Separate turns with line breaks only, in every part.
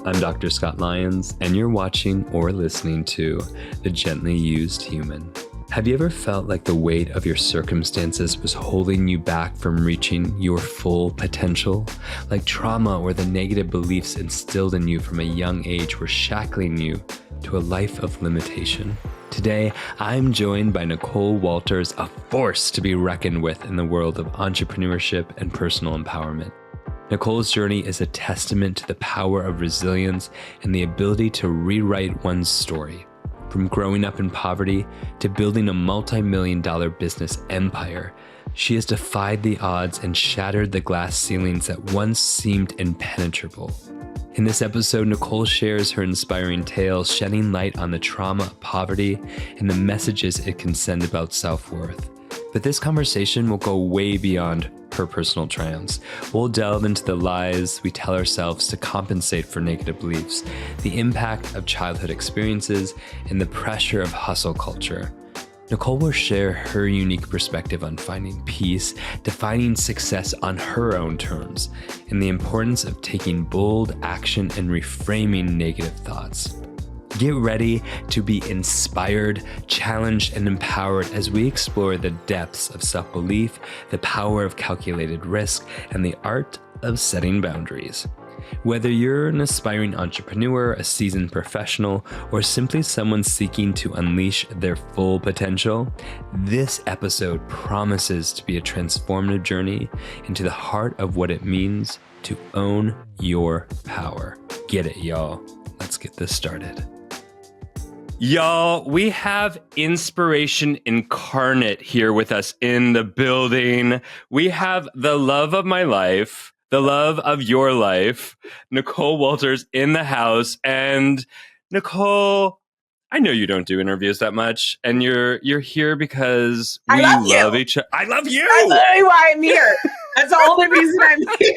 I'm Dr. Scott Lyons, and you're watching or listening to The Gently Used Human. Have you ever felt like the weight of your circumstances was holding you back from reaching your full potential? Like trauma or the negative beliefs instilled in you from a young age were shackling you to a life of limitation? Today, I'm joined by Nicole Walters, a force to be reckoned with in the world of entrepreneurship and personal empowerment. Nicole's journey is a testament to the power of resilience and the ability to rewrite one's story. From growing up in poverty to building a multi-million-dollar business empire, she has defied the odds and shattered the glass ceilings that once seemed impenetrable. In this episode, Nicole shares her inspiring tale, shedding light on the trauma of poverty and the messages it can send about self-worth. But this conversation will go way beyond her personal triumphs. We'll delve into the lies we tell ourselves to compensate for negative beliefs, the impact of childhood experiences, and the pressure of hustle culture. Nicole will share her unique perspective on finding peace, defining success on her own terms, and the importance of taking bold action and reframing negative thoughts. Get ready to be inspired, challenged, and empowered as we explore the depths of self-belief, the power of calculated risk, and the art of setting boundaries. Whether you're an aspiring entrepreneur, a seasoned professional, or simply someone seeking to unleash their full potential, this episode promises to be a transformative journey into the heart of what it means to own your power. Get it, y'all. Let's get this started. Y'all, we have inspiration incarnate here with us in the building. We have the love of my life, the love of your life, Nicole Walters in the house. And Nicole, I know you don't do interviews that much, and you're here because we love each other. I love you.
That's literally why I'm here. That's the only reason I'm here.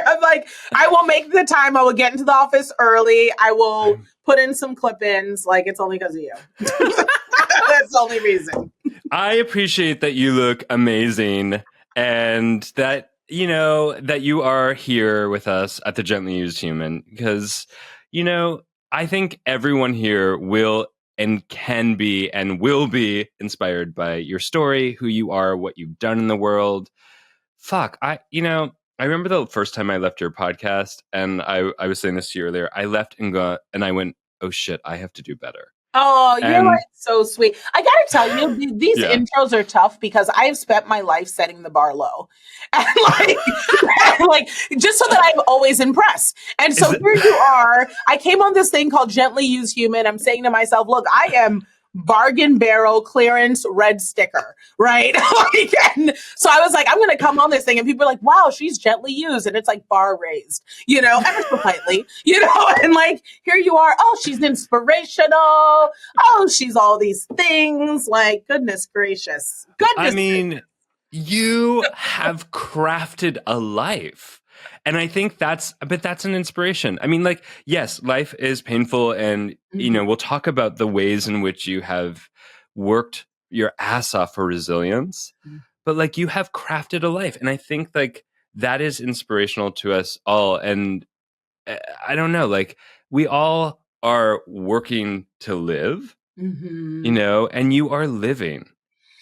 I'm like, I will make the time. I will get into the office early. I will put in some clip-ins. Like, it's only because of you. That's the only reason.
I appreciate that you look amazing and that, you know, that you are here with us at the Gently Used Human because, you know, I think everyone here will and can be and will be inspired by your story, who you are, what you've done in the world. I remember the first time I left your podcast, and I was saying this to you earlier. I left and I went, oh shit, I have to do better.
Oh, you're like so sweet. I gotta tell you, these intros are tough because I've spent my life setting the bar low, and like just so that I'm always impressed. And so here you are. I came on this thing called Gently Used Human. I'm saying to myself, look, I am bargain barrel clearance red sticker, right? And so I was like, I'm going to come on this thing, and people are like, wow, she's gently used, and it's like bar raised, you know, ever so slightly, you know, and like here you are. Oh, she's inspirational. Oh, she's all these things. Like goodness gracious,
I mean, you have crafted a life. And I think that's an inspiration. I mean, like, yes, life is painful. And, you know, we'll talk about the ways in which you have worked your ass off for resilience. But like you have crafted a life. And I think like that is inspirational to us all. And I don't know, like we all are working to live, you know, and you are living.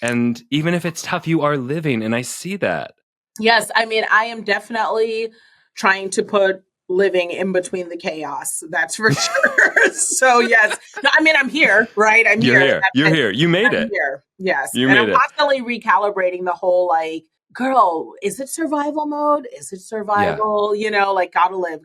And even if it's tough, you are living. And I see that.
Yes. I mean, I am definitely trying to put living in between the chaos. That's for sure. So yes. No, I mean, I'm here, right?
You're here. You're here. You made it.
Here. Yes.
You
and
made
I'm
it.
constantly recalibrating the whole like, girl, is it survival mode? Is it survival? You know, like gotta live.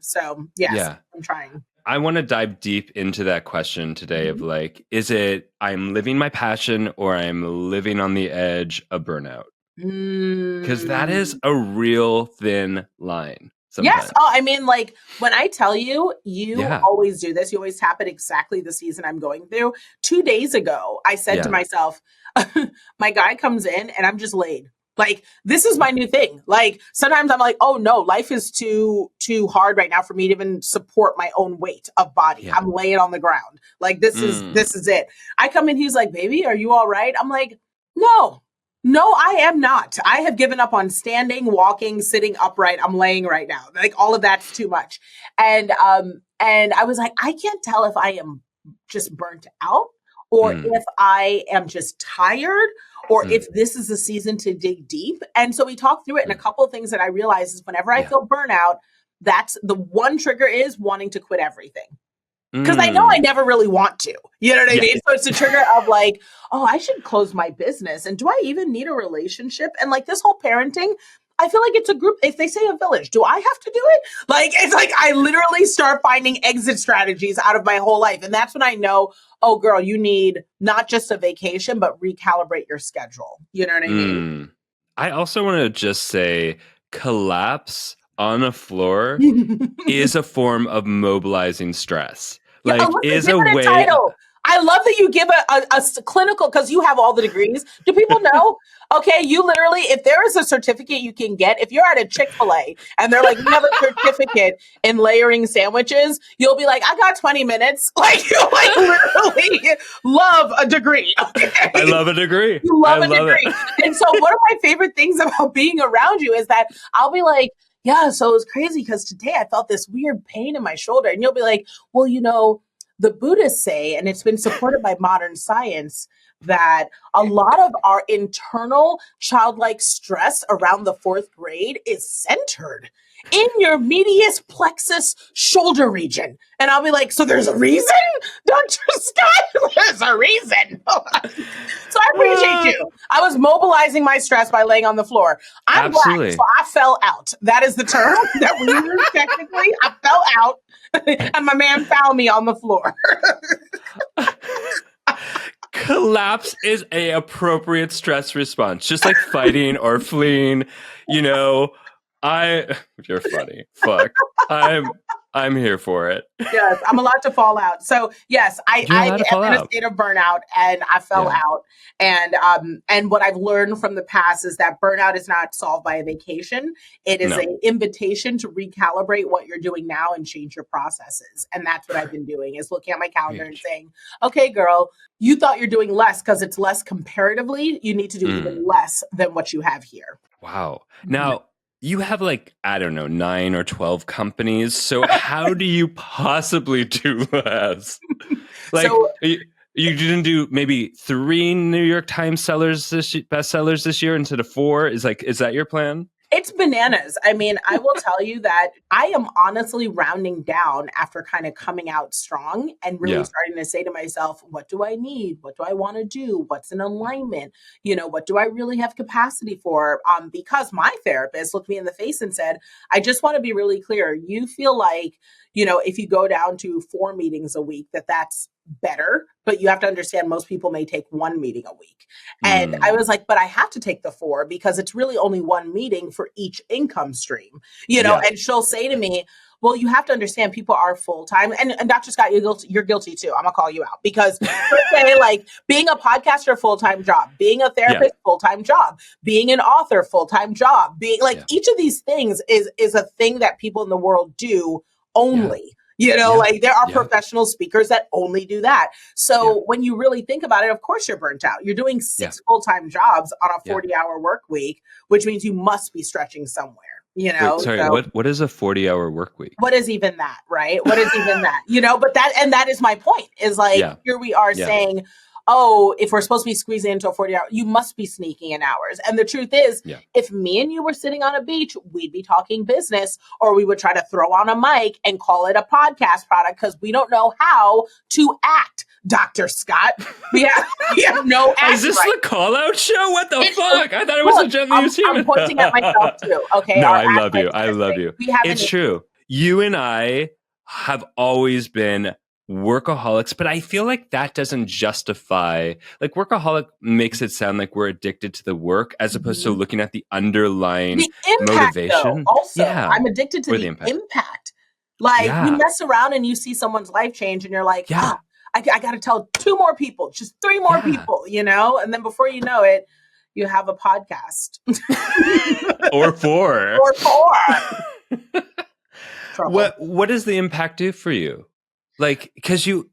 So yes, I'm trying.
I want to dive deep into that question today of like, is it I'm living my passion or I'm living on the edge of burnout? Because that is a real thin line. Sometimes.
Yes. Oh, I mean, like when I tell you, you always do this. You always tap at exactly the season I'm going through. 2 days ago, I said to myself, my guy comes in and I'm just laid. Like, this is my new thing. Like, sometimes I'm like, oh no, life is too hard right now for me to even support my own weight of body. Yeah. I'm laying on the ground. Like, this is it. I come in, he's like, baby, are you all right? I'm like, no, No, I am not. I have given up on standing, walking, sitting upright. I'm laying right now. Like all of that's too much. And I was like, I can't tell if I am just burnt out or
Mm,
if I am just tired or
mm,
if this is a season to dig deep. And so we talked through it, and a
mm.
couple of things that I realized is whenever I
Yeah.
feel burnout, that's the one trigger is wanting to quit everything. Because I know I
Mm.
never really want to. You know what I
Yeah.
mean? So it's a trigger of like, oh, I should close my business. And do I even need a relationship? And like this whole parenting, I feel like it's a group. If they say a village, do I have to do it? Like, it's like I literally start finding exit strategies out of my whole life. And that's when I know, oh, girl, you need not just a vacation, but recalibrate your schedule. You know what I mean?
Mm. I also want to just say collapse on a floor
Yeah,
is a form of mobilizing stress. Like,
listen,
is
give
a
it a
way.
title. I love that you give a clinical because you have all the degrees. Do people know? Okay, you literally, if there is a certificate you can get, if you're at a Chick-fil-A and they're like, we have a certificate in layering sandwiches, you'll be like, I got 20 minutes. Like, you like literally love a degree.
I
Okay.
love a degree.
You
I
love a
love it.
degree. And so one of my favorite things about being around you is that I'll be like, yeah, so it was crazy because today I felt this weird pain in my shoulder. And you'll be like, well, the Buddhists say, and it's been supported by modern science, that a lot of our internal childlike stress around the fourth grade is centered in your medius plexus shoulder region. And I'll be like, so there's a reason, Dr. Scott? There's a reason. So I appreciate you. I was mobilizing my stress by laying on the floor. I'm Black, so
Absolutely.
I fell out. That is the term that we use technically. I fell out, and my man found me on the floor.
Collapse is a appropriate stress response, just like fighting or fleeing. You know, I you're funny. Fuck. I'm here for it.
Yes, I'm allowed to fall out. So yes, I,
You're
I
allowed to
am
fall
in a
out.
state of burnout and I fell
Yeah.
out. And what I've learned from the past is that burnout is not solved by a vacation. It is
No.
an invitation to recalibrate what you're doing now and change your processes. And that's what I've been doing is looking at my calendar and
Preach.
saying, okay, girl, you thought you're doing less because it's less comparatively. You need to do
Mm.
even less than what you have here.
Wow. Now, you have like, I don't know, 9 or 12 companies. So how do you possibly do less? Like,
So
you didn't do maybe 3 New York Times bestsellers this year instead of 4? Is that your plan?
it's bananas. I mean, I will tell you that I am honestly rounding down after kind of coming out strong and really
Yeah.
starting to say to myself, what do I need? What do I want to do? What's in alignment? What do I really have capacity for? Because my therapist looked me in the face and said, I just want to be really clear. You feel like, if you go down to 4 meetings a week, that's better, but you have to understand most people may take 1 meeting a week. And I
Mm.
was like, but I have to take the 4 because it's really only 1 meeting for each income stream,
Yeah.
and she'll say to me, well, you have to understand people are full time. And Dr. Scott, you're guilty too. I'm gonna call you out because per se, like being a podcaster, full time job, being a
Yeah.
therapist, full time job, being an author, full time job, being like
Yeah.
each of these things is a thing that people in the world do only.
Yeah.
Like there are
Yeah.
professional speakers that only do that. So
Yeah.
when you really think about it, of course you're burnt out. You're doing 6 full-time jobs on a
Yeah.
40-hour work week, which means you must be stretching somewhere,
Wait, sorry.
So
What is a 40-hour work week?
what is even that, right? What is even that? But that is my point is like,
Yeah.
here we are
Yeah.
saying, oh, if we're supposed to be squeezing into a 40-hour, you must be sneaking in hours. And the truth is,
Yeah.
if me and you were sitting on a beach, we'd be talking business, or we would try to throw on a mic and call it a podcast product because we don't know how to act, Dr. Scott. We have no act.
Is this
right.
the call out show? What the fuck? I thought it was
Look,
a gently used human.
I'm pointing at myself too. Okay.
No,
Our
I
act
love you.
like
I
this,
love
right?
you.
We have
It's
an
true. You and I have always been workaholics, but I feel like that doesn't justify, like workaholic makes it sound like we're addicted to the work as opposed to
Mhm.
looking at the underlying
The impact, though,
motivation.
also,
Yeah.
I'm addicted to
Or
the
the impact.
impact. Like, you
Yeah.
mess around and you see someone's life change, and you're like,
Yeah.
I got to tell 2 more people, just 3 more
Yeah.
people, and then before you know it, you have a podcast.
Or 4.
Or 4. Trouble.
What does the impact do for you? Like, because you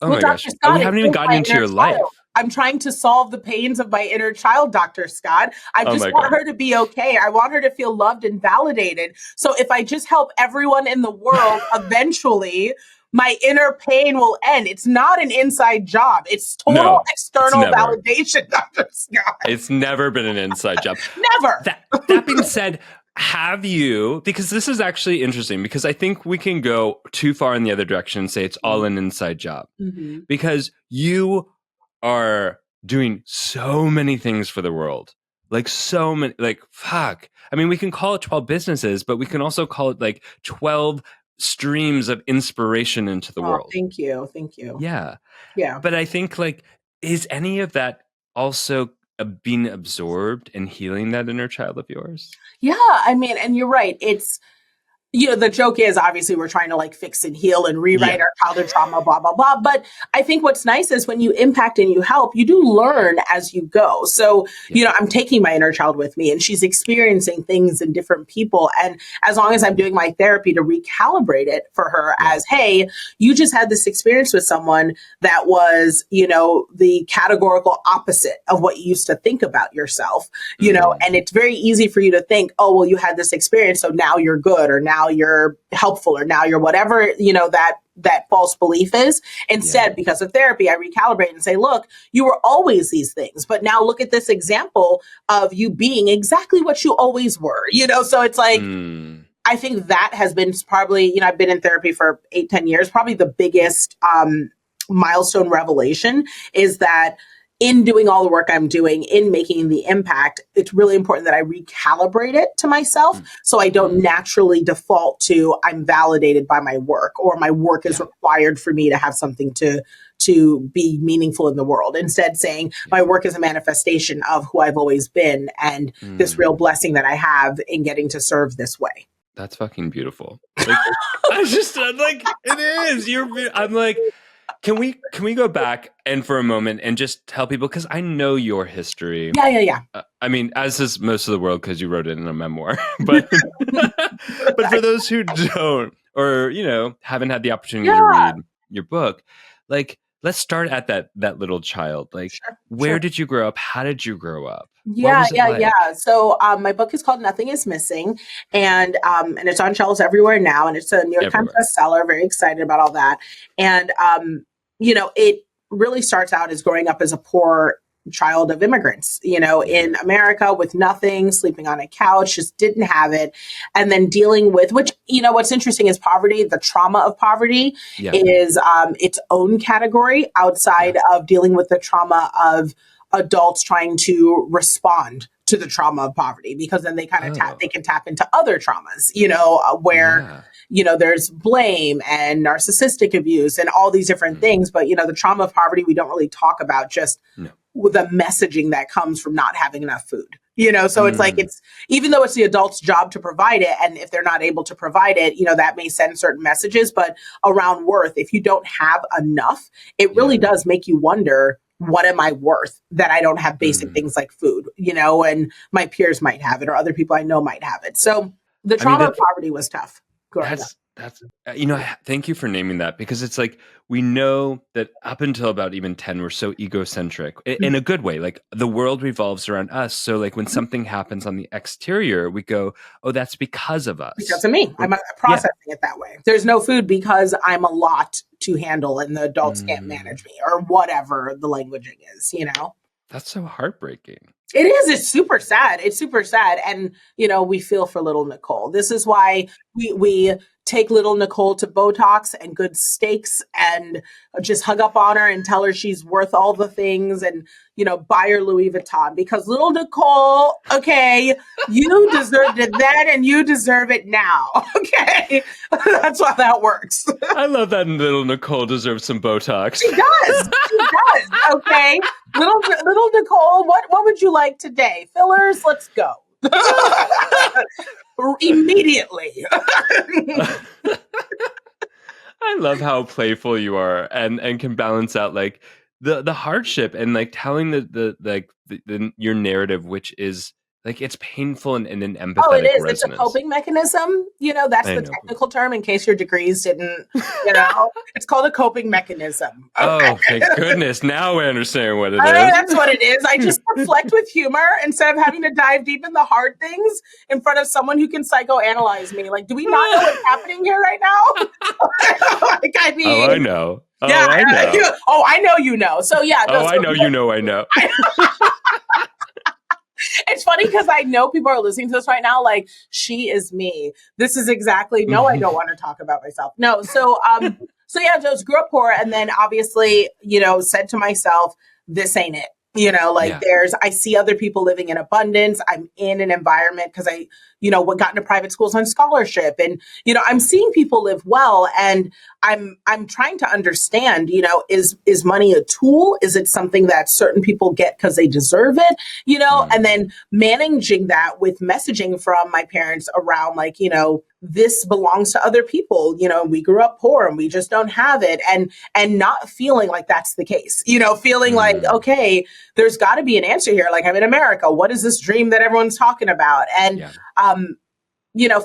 oh
Well,
my
Dr.
gosh,
Scott,
we
it
haven't even
heals
gotten
my
into
inner
your life.
child. I'm trying to solve the pains of my inner child, Dr. Scott. I
Oh
just
my
want
God.
her to be okay. I want her to feel loved and validated. So if I just help everyone in the world, eventually my inner pain will end. It's not an inside job. It's total
No, it's
external
never.
validation, Dr. Scott.
It's never been an inside job.
Never.
That being said, have you, because this is actually interesting, because I think we can go too far in the other direction and say it's all an inside job.
Mm-hmm.
Because you are doing so many things for the world. Like so many, like, fuck. I mean, we can call it 12 businesses, but we can also call it like 12 streams of inspiration into the
Oh,
world.
thank you. Thank you.
Yeah.
Yeah.
But I think, like, is any of that also being absorbed and healing that inner child of yours?
Yeah. I mean, and you're right. It's, the joke is obviously we're trying to like fix and heal and rewrite
Yeah.
our childhood trauma, blah, blah, blah. But I think what's nice is when you impact and you help, you do learn as you go. So,
Yeah.
I'm taking my inner child with me and she's experiencing things in different people. And as long as I'm doing my therapy to recalibrate it for her
Yeah.
as, hey, you just had this experience with someone that was, the categorical opposite of what you used to think about yourself, and it's very easy for you to think, oh, well, you had this experience, so now you're good, or now you're helpful, or now you're whatever, that false belief is. Instead, because of therapy, I recalibrate and say, look, you were always these things, but now look at this example of you being exactly what you always were, so it's like, I think that has been probably, I've been in therapy for 8-10 years. Probably the biggest milestone revelation is that in doing all the work I'm doing, in making the impact, it's really important that I recalibrate it to myself so I don't naturally default to I'm validated by my work, or my work is required for me to have something to be meaningful in the world. Instead, saying my work is a manifestation of who I've always been and this real blessing that I have in getting to serve this way.
That's fucking beautiful. Like, I'm like, it is. I'm like, can we go back and for a moment and just tell people, because I know your history.
Yeah.
I mean, as is most of the world, because you wrote it in a memoir. But but for those who don't, or haven't had the opportunity to read your book, like, let's start at that little child. Like, where did you grow up? How did you grow up? What was it like?
Yeah. So my book is called Nothing is Missing, and it's on shelves everywhere now, and it's a New York Times bestseller. Very excited about all that. And it really starts out as growing up as a poor child of immigrants, in America with nothing, sleeping on a couch, just didn't have it. And then dealing with, which, what's interesting is poverty, the trauma of poverty is its own category outside of dealing with the trauma of adults trying to respond to the trauma of poverty, because then they kind of they can tap into other traumas, where, there's blame and narcissistic abuse and all these different things. But, the trauma of poverty, we don't really talk about, just the messaging that comes from not having enough food, so it's like, it's, even though it's the adult's job to provide it, and if they're not able to provide it, that may send certain messages. But around worth, if you don't have enough, it really does make you wonder, what am I worth that I don't have basic things like food, and my peers might have it, or other people I know might have it. So the trauma of poverty was tough growing up.
That's thank you for naming that, because it's like, we know that up until about even 10, we're so egocentric in a good way. Like, the world revolves around us. So like, when something happens on the exterior, we go, oh, that's because of us.
Because of me. I'm processing it that way. There's no food because I'm a lot to handle and the adults can't manage me, or whatever the languaging is,
That's so heartbreaking.
It is. It's super sad. It's super sad. And, we feel for little Nicole. This is why we take little Nicole to Botox and good steaks and just hug up on her and tell her she's worth all the things, and, buy her Louis Vuitton, because little Nicole, okay, you deserved it then and you deserve it now. Okay. That's how that works.
I love that little Nicole deserves some Botox.
She does. She does. Okay. Little Nicole, what would you like today? Fillers? Let's go. Immediately.
I love how playful you are, and can balance out like the hardship, and like telling the your narrative, which is Like it's painful and an
Oh, it
empathetic
is. It's a
resonance.
coping mechanism. That's
I
the
know.
technical term in case your degrees didn't, it's called a coping mechanism. Okay.
Oh, thank goodness. Now I understand what it
That's
is.
what it is. I just reflect with humor instead of having to dive deep in the hard things in front of someone who can psychoanalyze me. Like, do we not know what's happening here right now? Like, I mean,
Oh, I know. Oh,
yeah.
I know.
I know you know. So yeah. No,
Oh, I know. You know. I know.
It's funny because I know people are listening to this right now. Like, she is me. This is exactly. No, I don't want to talk about myself. No. So yeah, just grew up poor, and then obviously, said to myself, "This ain't it."
Yeah.
I see other people living in abundance. I'm in an environment because got into private schools on scholarship, and I'm seeing people live well, and I'm trying to understand. Is money a tool? Is it something that certain people get because they deserve it? And then managing that with messaging from my parents around this belongs to other people. We grew up poor and we just don't have it, and not feeling like that's the case. Feeling like, okay, there's got to be an answer here. Like, I'm in America. What is this dream that everyone's talking about? And,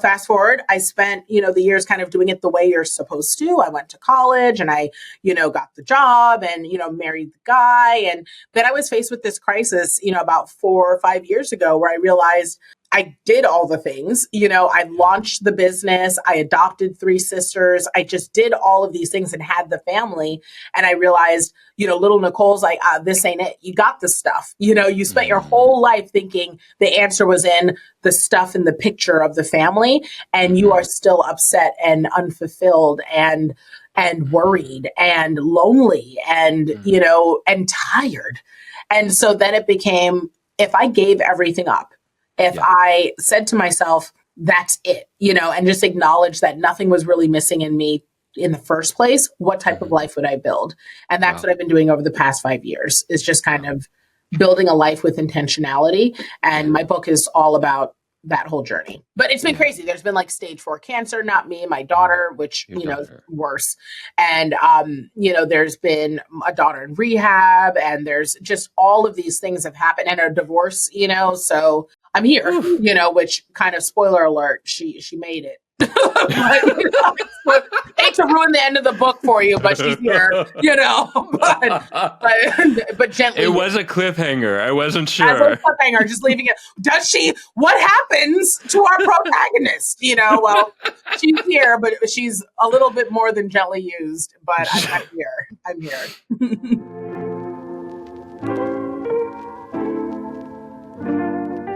fast forward, I spent, the years kind of doing it the way you're supposed to. I went to college and I, got the job and, married the guy. And then I was faced with this crisis, about 4 or 5 years ago where I realized I did all the things. I launched the business. I adopted 3 sisters. I just did all of these things and had the family. And I realized, little Nicole's like, this ain't it. You got the stuff. You spent your whole life thinking the answer was in the stuff in the picture of the family. And you are still upset and unfulfilled and worried and lonely and, and tired. And so then it became, if I gave everything up, if I said to myself, that's it, and just acknowledge that nothing was really missing in me in the first place, what type of life would I build? And that's what I've been doing over the past 5 years, is just kind of building a life with intentionality. And my book is all about that whole journey. But it's been crazy. There's been stage 4 cancer, not me, my daughter, which, is worse. And, there's been a daughter in rehab, and there's just all of these things have happened, and a divorce, so I'm here, which kind of, spoiler alert, she made it. But, hate to ruin the end of the book for you, but she's here, but gently.
It was a cliffhanger. I wasn't sure.
As a cliffhanger, just leaving it. What happens to our protagonist? Well, she's here, but she's a little bit more than gently used, but I'm here. I'm here.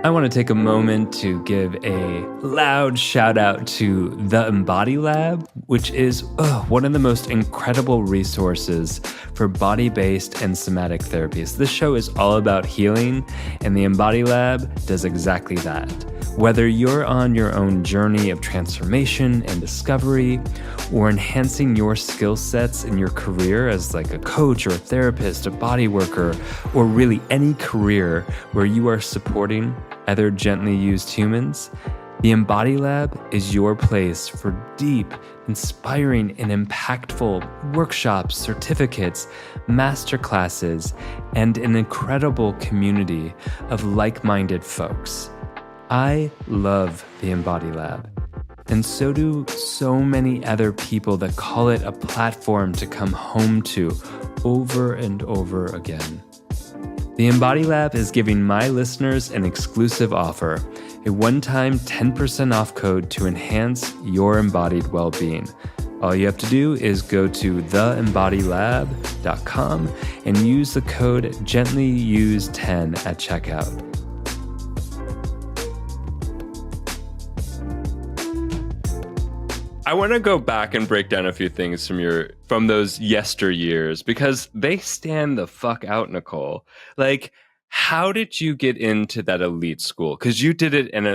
I want to take a moment to give a loud shout out to the Embody Lab, which is one of the most incredible resources for body-based and somatic therapies. This show is all about healing, and the Embody Lab does exactly that. Whether you're on your own journey of transformation and discovery, or enhancing your skill sets in your career as a coach or a therapist, a body worker, or really any career where you are supporting other gently used humans, the Embody Lab is your place for deep, inspiring, and impactful workshops, certificates, masterclasses, and an incredible community of like-minded folks. I love the Embody Lab, and so do so many other people that call it a platform to come home to over and over again. The Embody Lab is giving my listeners an exclusive offer, a one-time 10% off code to enhance your embodied well-being. All you have to do is go to theembodylab.com and use the code GentlyUse10 at checkout. I want to go back and break down a few things from those yesteryears, because they stand the fuck out, Nicole. How did you get into that elite school? Because you did it in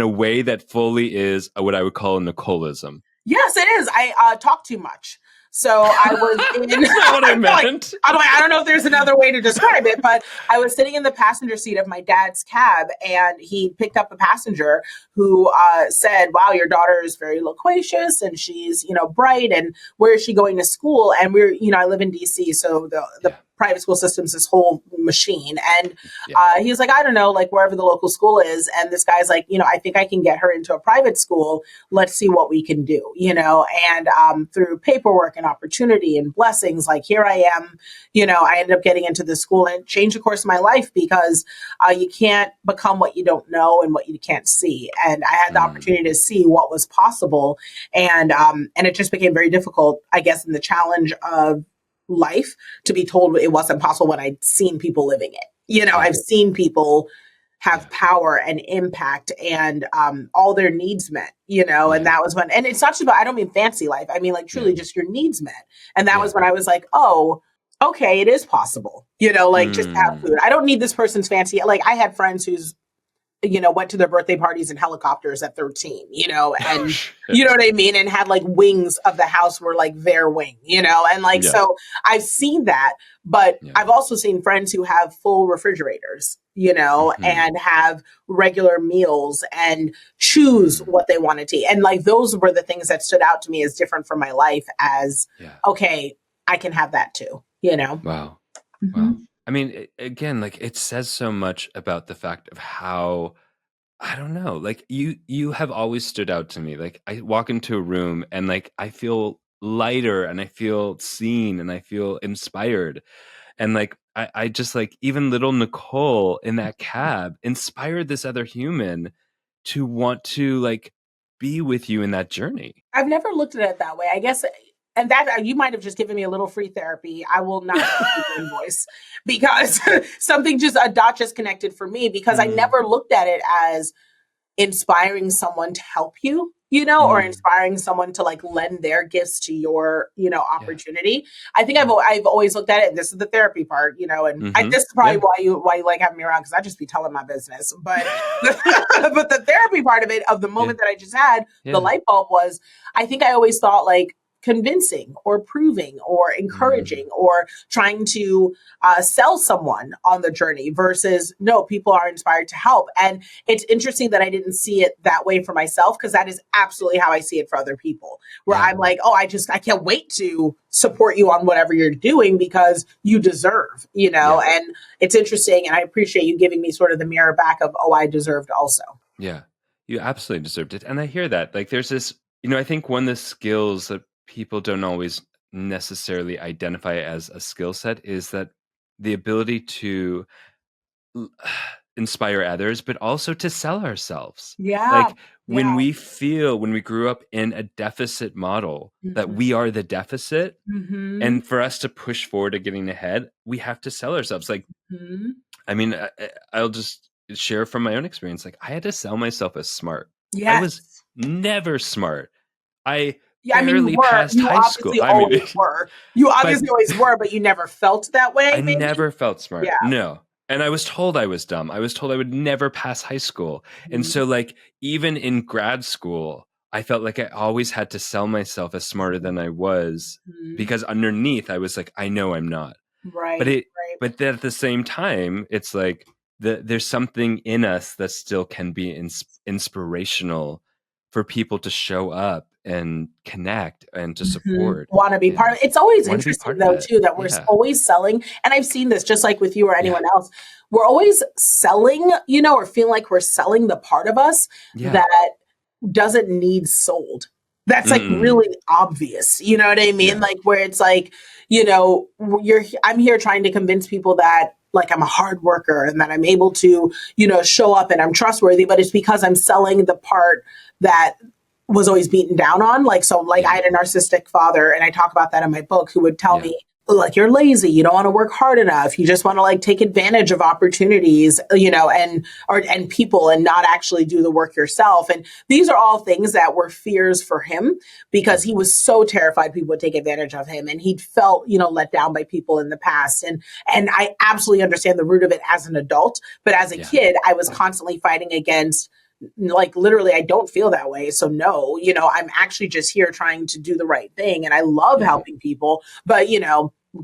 a way that fully is what I would call a Nicoleism.
Yes, it is. I talk too much. So I was in.
That's not what I meant.
I don't know if there's another way to describe it, but I was sitting in the passenger seat of my dad's cab, and he picked up a passenger who said, "Wow, your daughter is very loquacious, and she's bright. And where is she going to school?" And I live in DC, so the private school system's this whole machine. And
Yeah.
he's like, I don't know, like wherever the local school is. And this guy's like, I think I can get her into a private school. Let's see what we can do, and through paperwork and opportunity and blessings, like here I am, I ended up getting into this school and it changed the course of my life because you can't become what you don't know and what you can't see. And I had the opportunity to see what was possible. And it just became very difficult, I guess, in the challenge of life to be told it wasn't possible when I'd seen people living it. I've seen people have power and impact and all their needs met, and that was when, and it's not just about, I don't mean fancy life. I mean, like truly just your needs met. And that was when I was like, oh, okay, it is possible, like just have food. I don't need this person's fancy. Like I had friends who's, went to their birthday parties in helicopters at 13, and you know what I mean? And had like wings of the house were like their wing, and like, so I've seen that, but I've also seen friends who have full refrigerators, and have regular meals and choose what they wanted to eat. And like, those were the things that stood out to me as different from my life as, okay, I can have that too,
Wow. Wow. I mean, again, like it says so much about the fact of how, I don't know, like you have always stood out to me. Like I walk into a room and like I feel lighter and I feel seen and I feel inspired. And like I just like even little Nicole in that cab inspired this other human to want to like be with you in that journey.
I've never looked at it that way, I guess. And that you might have just given me a little free therapy. I will not invoice because a dot just connected for me because I never looked at it as inspiring someone to help you, or inspiring someone to like lend their gifts to your, opportunity. I think I've always looked at it. And this is the therapy part, and this is probably why you like having me around because I just be telling my business. But but the therapy part of it, of the moment that I just had, the light bulb was, I think I always thought like convincing or proving or encouraging or trying to sell someone on the journey versus no, people are inspired to help. And it's interesting that I didn't see it that way for myself because that is absolutely how I see it for other people, where I'm like, oh, I can't wait to support you on whatever you're doing because you deserve, and it's interesting. And I appreciate you giving me sort of the mirror back of, oh, I deserved also.
Yeah, you absolutely deserved it. And I hear that. Like there's this, I think one of the skills that people don't always necessarily identify as a skill set is that the ability to inspire others, but also to sell ourselves.
Yeah.
Like when we grew up in a deficit model that we are the deficit, and for us to push forward to getting ahead, we have to sell ourselves. Like, I mean, I'll just share from my own experience. Like I had to sell myself as smart.
Yes.
I was never smart. I
Yeah, I mean,
barely passed high school.
You obviously always were, but you never felt that way.
I never felt smart. Yeah. No. And I was told I was dumb. I was told I would never pass high school. And so like even in grad school, I felt like I always had to sell myself as smarter than I was because underneath I was like, I know I'm not.
Right.
But then at the same time, it's like there's something in us that still can be inspirational for people to show up and connect and to support.
Want to be part of it. It's always interesting though too that we're always selling, and I've seen this just like with you or anyone else. We're always selling, or feeling like we're selling the part of us that doesn't need sold. That's like really obvious. You know what I mean? Like where it's like, I'm here trying to convince people that like I'm a hard worker and that I'm able to, show up and I'm trustworthy, but it's because I'm selling the part that was always beaten down on. Like, so like I had a narcissistic father, and I talk about that in my book, who would tell me, like, you're lazy, you don't want to work hard enough, you just want to like take advantage of opportunities, and people, and not actually do the work yourself. And these are all things that were fears for him because he was so terrified people would take advantage of him, and he'd felt, let down by people in the past. And I absolutely understand the root of it as an adult, but as a kid, I was constantly fighting against, like, literally, I don't feel that way. So no, I'm actually just here trying to do the right thing. And I love helping people, but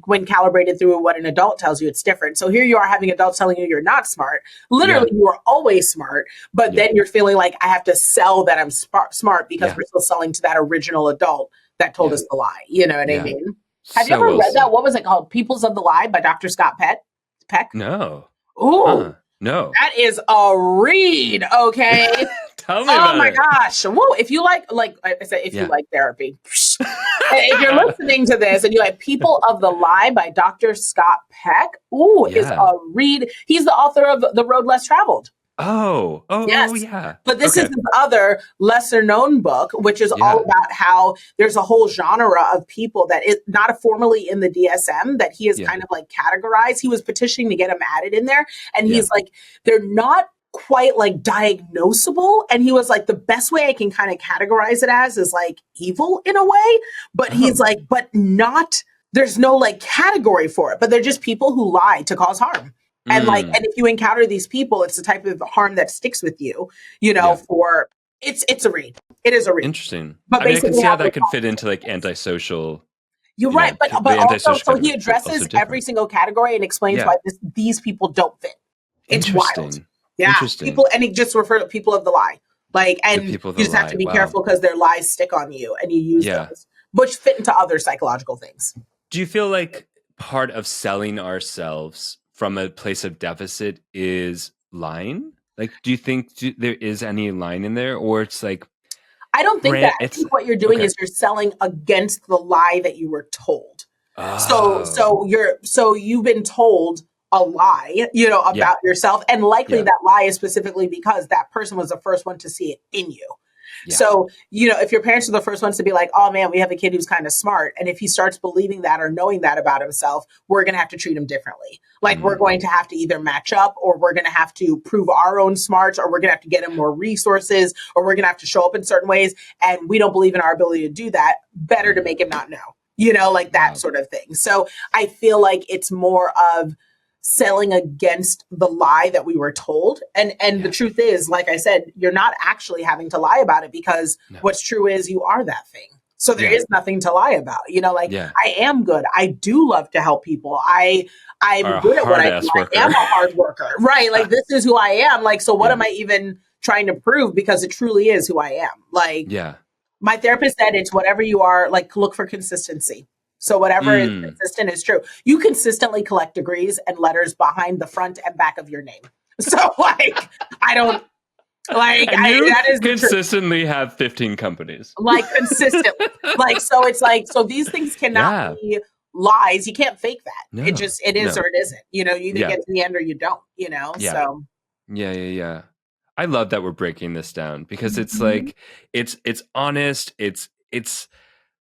when calibrated through what an adult tells you, it's different. So here you are having adults telling you you're not smart. Literally, you are always smart, but then you're feeling like I have to sell that I'm smart because we're still selling to that original adult that told us the lie. You know what I mean? Have you
So
ever
well
read that?
said.
What was it called? Peoples of the Lie by Dr. Scott Peck?
No.
Ooh,
Huh. No.
that is a read, okay?
Tell me
Oh
about
my
it.
gosh. Whoa, if you like I said, if you
Yeah.
like therapy, if you're listening to this and you like People of the Lie by Dr. Scott Peck, ooh, is
Yeah.
a read. He's the author of The Road Less Traveled.
Oh,
Yes.
yeah.
But this is
Okay.
his other lesser known book, which is all
Yeah.
about how there's a whole genre of people that is not formally in the DSM that he has
Yeah.
kind of like categorized. He was petitioning to get them added in there. And
Yeah.
he's like, they're not quite like diagnosable. And he was like, the best way I can kind of categorize it as is like evil in a way. But he's
Oh.
like, but not, there's no like category for it, but they're just people who lie to cause harm. And like,
Mm.
and if you encounter these people, it's the type of harm that sticks with you,
Yeah.
for it's a read. It is a read.
Interesting.
But
I mean, I can
basically
see how
how
that could fit into like antisocial,
you're right,
the
but also
antisocial
so he
category, but also
addresses every
different.
single category and explains
Yeah.
why these people don't fit. It's wild.
Interesting.
Yeah.
Interesting.
People and he just referred to people of the lie. Like,
The
and
people
you
that
just have to
lie.
be
Wow.
careful because their lies stick on you and you use
Yeah.
those, which fit into other psychological things.
Do you feel like part of selling ourselves from a place of deficit is lying? Like, do you think there is any line in there, or it's like
I don't think that. I
it's
think what you're doing
okay?
is you're selling against the lie that you were told. So
Oh,
so you've been told a lie,
yeah,
about yourself, and likely
yeah,
that lie is specifically because that person was the first one to see it in you.
yeah.
So, if your parents are the first ones to be like, "Oh man, we have a kid who's kind of smart," and if he starts believing that or knowing that about himself, we're going to have to treat him differently. Like we're
Mm,
going to have to either match up, or we're going to have to prove our own smarts, or we're going to have to get him more resources, or we're going to have to show up in certain ways, and we don't believe in our ability to do that. Better to
mm,
make him not know. Like that
wow.
sort of thing. So I feel like it's more of selling against the lie that we were told. And the
Yeah,
truth is, like I said, you're not actually having to lie about it because
no,
what's true is you are that thing. So there
yeah,
is nothing to lie about. Like
yeah.
I am good. I do love to help people.
Are
I'm
a
good at what
hard
I do.
ass
I am
worker.
a hard worker. Right. Like this is who I am. Like, so what
Yeah,
am I even trying to prove? Because it truly is who I am. Like
yeah.
my therapist said it's whatever you are, like look for consistency. So whatever is
Mm.
consistent is true. You consistently collect degrees and letters behind the front and back of your name. So like I don't
And you
that is the truth.
consistently have 15 companies.
Like consistently. Like so it's like so these things cannot
Yeah.
be lies. You can't fake that.
No.
It is
No.
or it isn't. You either
Yeah.
get to the end or you don't.
Yeah.
So
Yeah, yeah, yeah. I love that we're breaking this down because it's
Mhm.
like it's honest. It's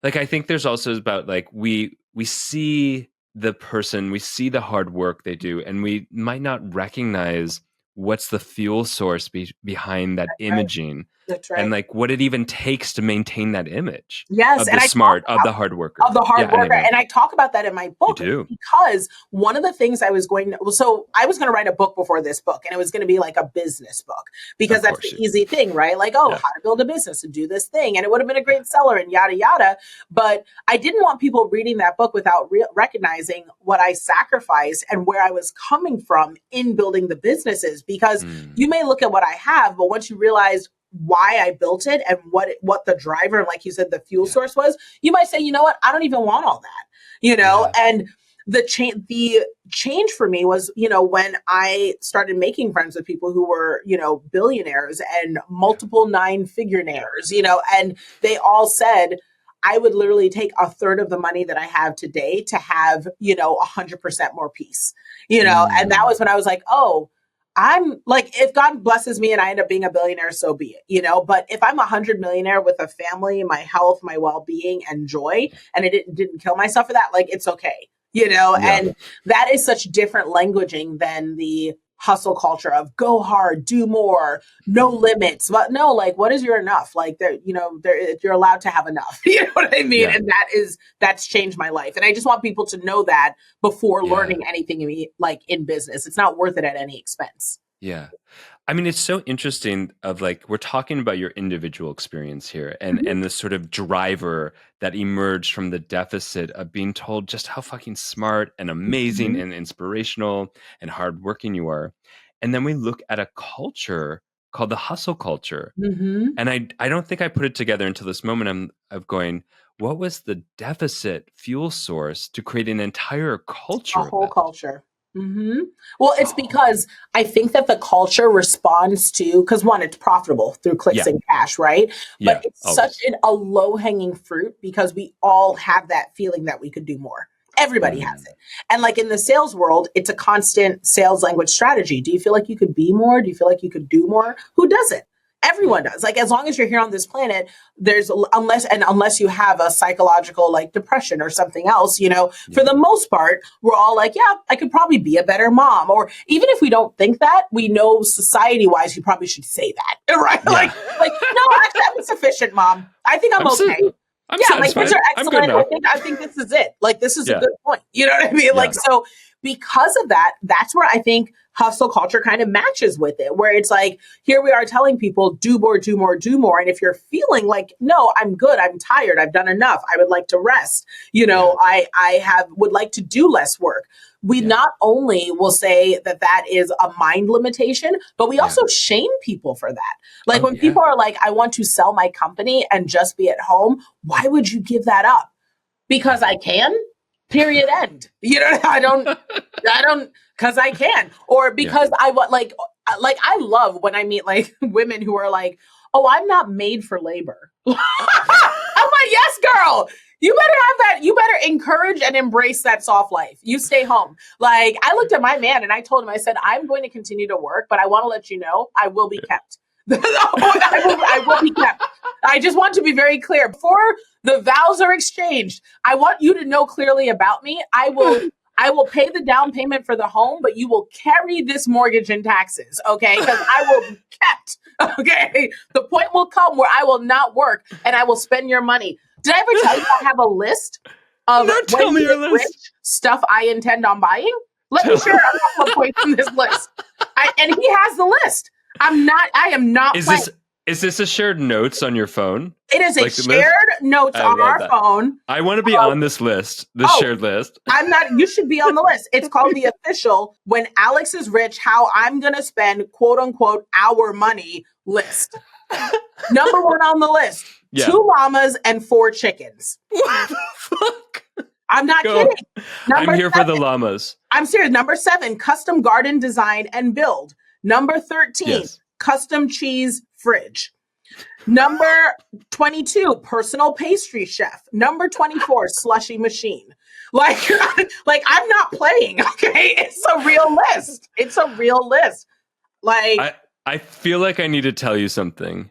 like I think there's also about like we see the person, we see the hard work they do, and we might not recognize what's the fuel source behind that
right.
imaging
That's
and
right.
like what it even takes to maintain that image
Yes.
of
And
the
I talk
smart, of the hard
of
worker.
the hard
Yeah, and
worker.
everyone.
And I talk about that in my
You
book
do.
because one of the things I was going to write a book before this book, and it was going to be like a business book because
Of
that's the
course.
easy thing, right? Like, oh,
Yeah.
how to build a business and do this thing. And it would have been a
Yeah.
great seller and yada, yada. But I didn't want people reading that book without recognizing what I sacrificed and where I was coming from in building the businesses. Because
Mm,
you may look at what I have, but once you realize why I built it and what the driver, like you said, the fuel
yeah.
source was, you might say, you know what, I don't even want all that,
Yeah.
and the change for me was, when I started making friends with people who were, billionaires and
Yeah.
multiple nine-figure-naires, and they all said, I would literally take a third of the money that I have today to have, 100% more peace, and that was
Mm,
when I was like, oh, I'm like, if God blesses me and I end up being a billionaire, so be it, But if I'm 100 millionaire with a family, my health, my well being, and joy,
yeah.
and I didn't kill myself for that, like it's okay,
Yeah.
And that is such different languaging than the hustle culture of go hard, do more, no
Mm,
limits. But no, like, what is your enough? Like, you're allowed to have enough. You know what I mean?
yeah.
And that's changed my life. And I just want people to know that before
Yeah.
learning anything like in business. It's not worth it at any expense.
Yeah. I mean, it's so interesting of like we're talking about your individual experience here
Mhm,
and this sort of driver that emerged from the deficit of being told just how fucking smart and amazing
mhm,
and inspirational and hardworking you are. And then we look at a culture called the hustle culture.
Mm-hmm.
And I don't think I put it together until this moment of going, what was the deficit fuel source to create an entire
A
culture of
whole
that?
culture. Hmm. Well, it's
Oh,
because I think that the culture responds to, because one, it's profitable through clicks
yeah.
and cash, right? But
Yeah.
it's such
Always.
a low hanging fruit because we all have that feeling that we could do more. Everybody has
Mm,
it. And like in the sales world, it's a constant sales language strategy. Do you feel like you could be more? Do you feel like you could do more? Who doesn't?
yeah.
Everyone does. Like as long as you're here on this planet, there's unless you have a psychological like depression or something else, for
Yeah.
the most part, we're all like, yeah, I could probably be a better mom. Or even if we don't think that, we know society wise, you probably should say that, right?
Yeah.
Like, no, actually, I'm sufficient, mom. I think I'm
I'm sa-
okay.
I'm
Yeah, my kids
satisfied.
are
I'm good
excellent.
enough.
I think this is it. Like this is a
Yeah.
good point. You know what I mean?
Yeah.
Like so because of that, that's where I think hustle culture kind of matches with it, where it's like, here we are telling people, do more, do more, do more. And if you're feeling like, no, I'm good, I'm tired, I've done enough, I would like to rest,
Yeah.
I would like to do less work. We
Yeah.
not only will say that that is a mind limitation, but we
Yeah.
also shame people for that. Like
Oh,
when
yeah.
people are like, I want to sell my company and just be at home, why would you give that up? Because I can, period, end. I don't, because I can, or
Yeah.
because I want, like, I love when I meet like women who are like, oh, I'm not made for labor. I'm like, yes, girl. You better have that. You better encourage and embrace that soft life. You stay home. Like, I looked at my man and I told him, I said, I'm going to continue to work, but I want to let you know I will be kept. I will be kept. I just want to be very clear. Before the vows are exchanged, I want you to know clearly about me. I will pay the down payment for the home, but you will carry this mortgage and taxes, okay? Because I will be kept, okay? The point will come where I will not work and I will spend your money. Did I ever tell you I have a list of
No, tell
when
me
you
your
get
list.
rich stuff I intend on buying? Let me
Tell-
share a couple of points from this list. And he has the list. I am not
Is
playing.
this a shared notes on your phone?
It is a
Like the list?
shared notes
I
on
love
our
that.
phone.
I want to be on this list, this
Oh,
shared list.
I'm not, you should be on the list. It's called the official when Alex is rich, how I'm going to spend quote unquote our money list. Number one on the list,
Yeah.
2 llamas and 4 chickens.
What the fuck?
I'm not
Go.
kidding.
I'm here for the llamas.
I'm serious. Number 7, custom garden design and build. Number 13,
Yes.
custom cheese fridge. Number 22, personal pastry chef. Number 24, slushy machine. Like, like I'm not playing, okay? It's a real list. It's a real list. Like,
I feel like I need to tell you something.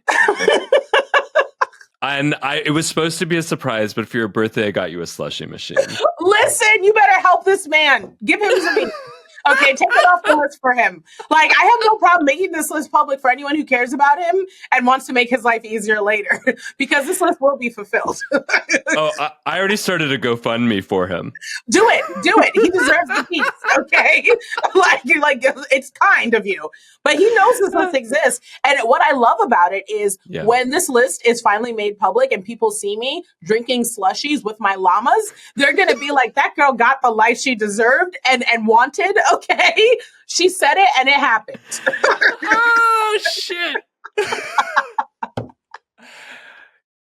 And it was supposed to be a surprise, but for your birthday, I got you a slushy machine.
listen, you better help this man. Give him to me. Okay, take it off the list for him. Like, I have no problem making this list public for anyone who cares about him and wants to make his life easier later, because this list will be fulfilled.
Oh, I already started a GoFundMe for him.
Do it. He deserves the piece, okay? like it's kind of you. But he knows this list exists. And what I love about it is when this list is finally made public and people see me drinking slushies with my llamas, they're going to be like, that girl got the life she deserved and wanted, okay? She said it and it happened.
Oh, shit.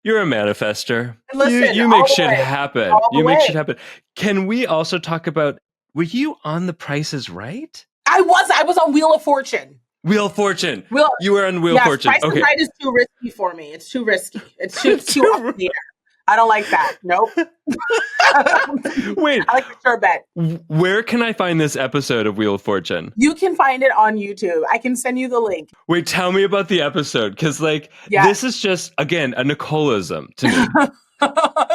You're a manifester.
Listen,
you make shit happen. You make shit happen. Can we also talk about, were you on The Price is Right?
I was on Wheel of Fortune.
Wheel of Fortune. You were on Wheel of Fortune.
Price is Right is too risky for me. It's too risky. It's too up there. I don't like that. Nope.
Wait.
I like the sure bet.
Where can I find this episode of Wheel of Fortune?
You can find it on YouTube. I can send you the link.
Wait, tell me about the episode. Because, this is just, again, a Nicolism to me.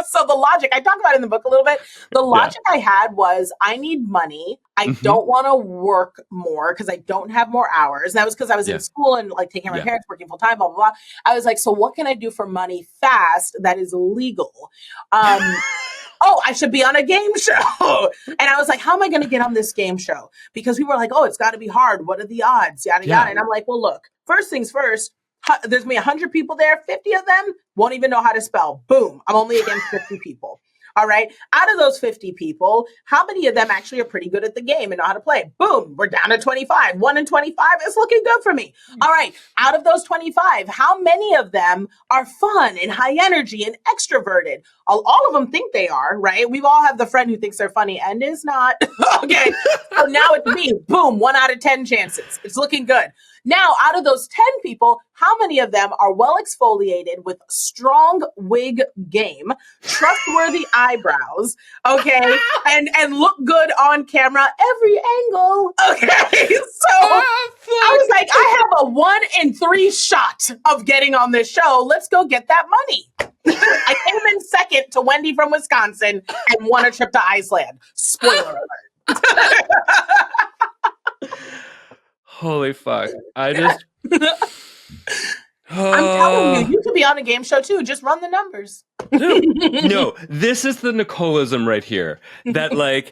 So the logic, I talk about it in the book a little bit. The logic I had was, I need money. I don't want to work more because I don't have more hours. And that was because I was in school and taking care of my parents, working full time, blah, blah, blah. I was like, so what can I do for money fast that is legal? Oh, I should be on a game show. And I was like, how am I going to get on this game show? Because people were like, oh, it's got to be hard. What are the odds? Yada, yada. And I'm like, well, look, first things first, there's me 100 people there. 50 of them won't even know how to spell. Boom. I'm only against 50 people. All right. Out of those 50 people, how many of them actually are pretty good at the game and know how to play? Boom, we're down to 25. 1 in 25 is looking good for me. All right. Out of those 25, how many of them are fun and high energy and extroverted? All of them think they are, right? We all have the friend who thinks they're funny and is not. Okay. So now it's me. Boom, 1 out of 10 chances. It's looking good. Now, out of those 10 people, how many of them are well exfoliated with strong wig game, trustworthy eyebrows, okay, and look good on camera every angle, okay? So I was like, I have a 1 in 3 shot of getting on this show. Let's go get that money. I came in second to Wendy from Wisconsin and won a trip to Iceland. Spoiler alert.
Holy fuck. I just...
I'm telling you, you could be on a game show too. Just run the numbers.
No, this is the Nicolism right here. That like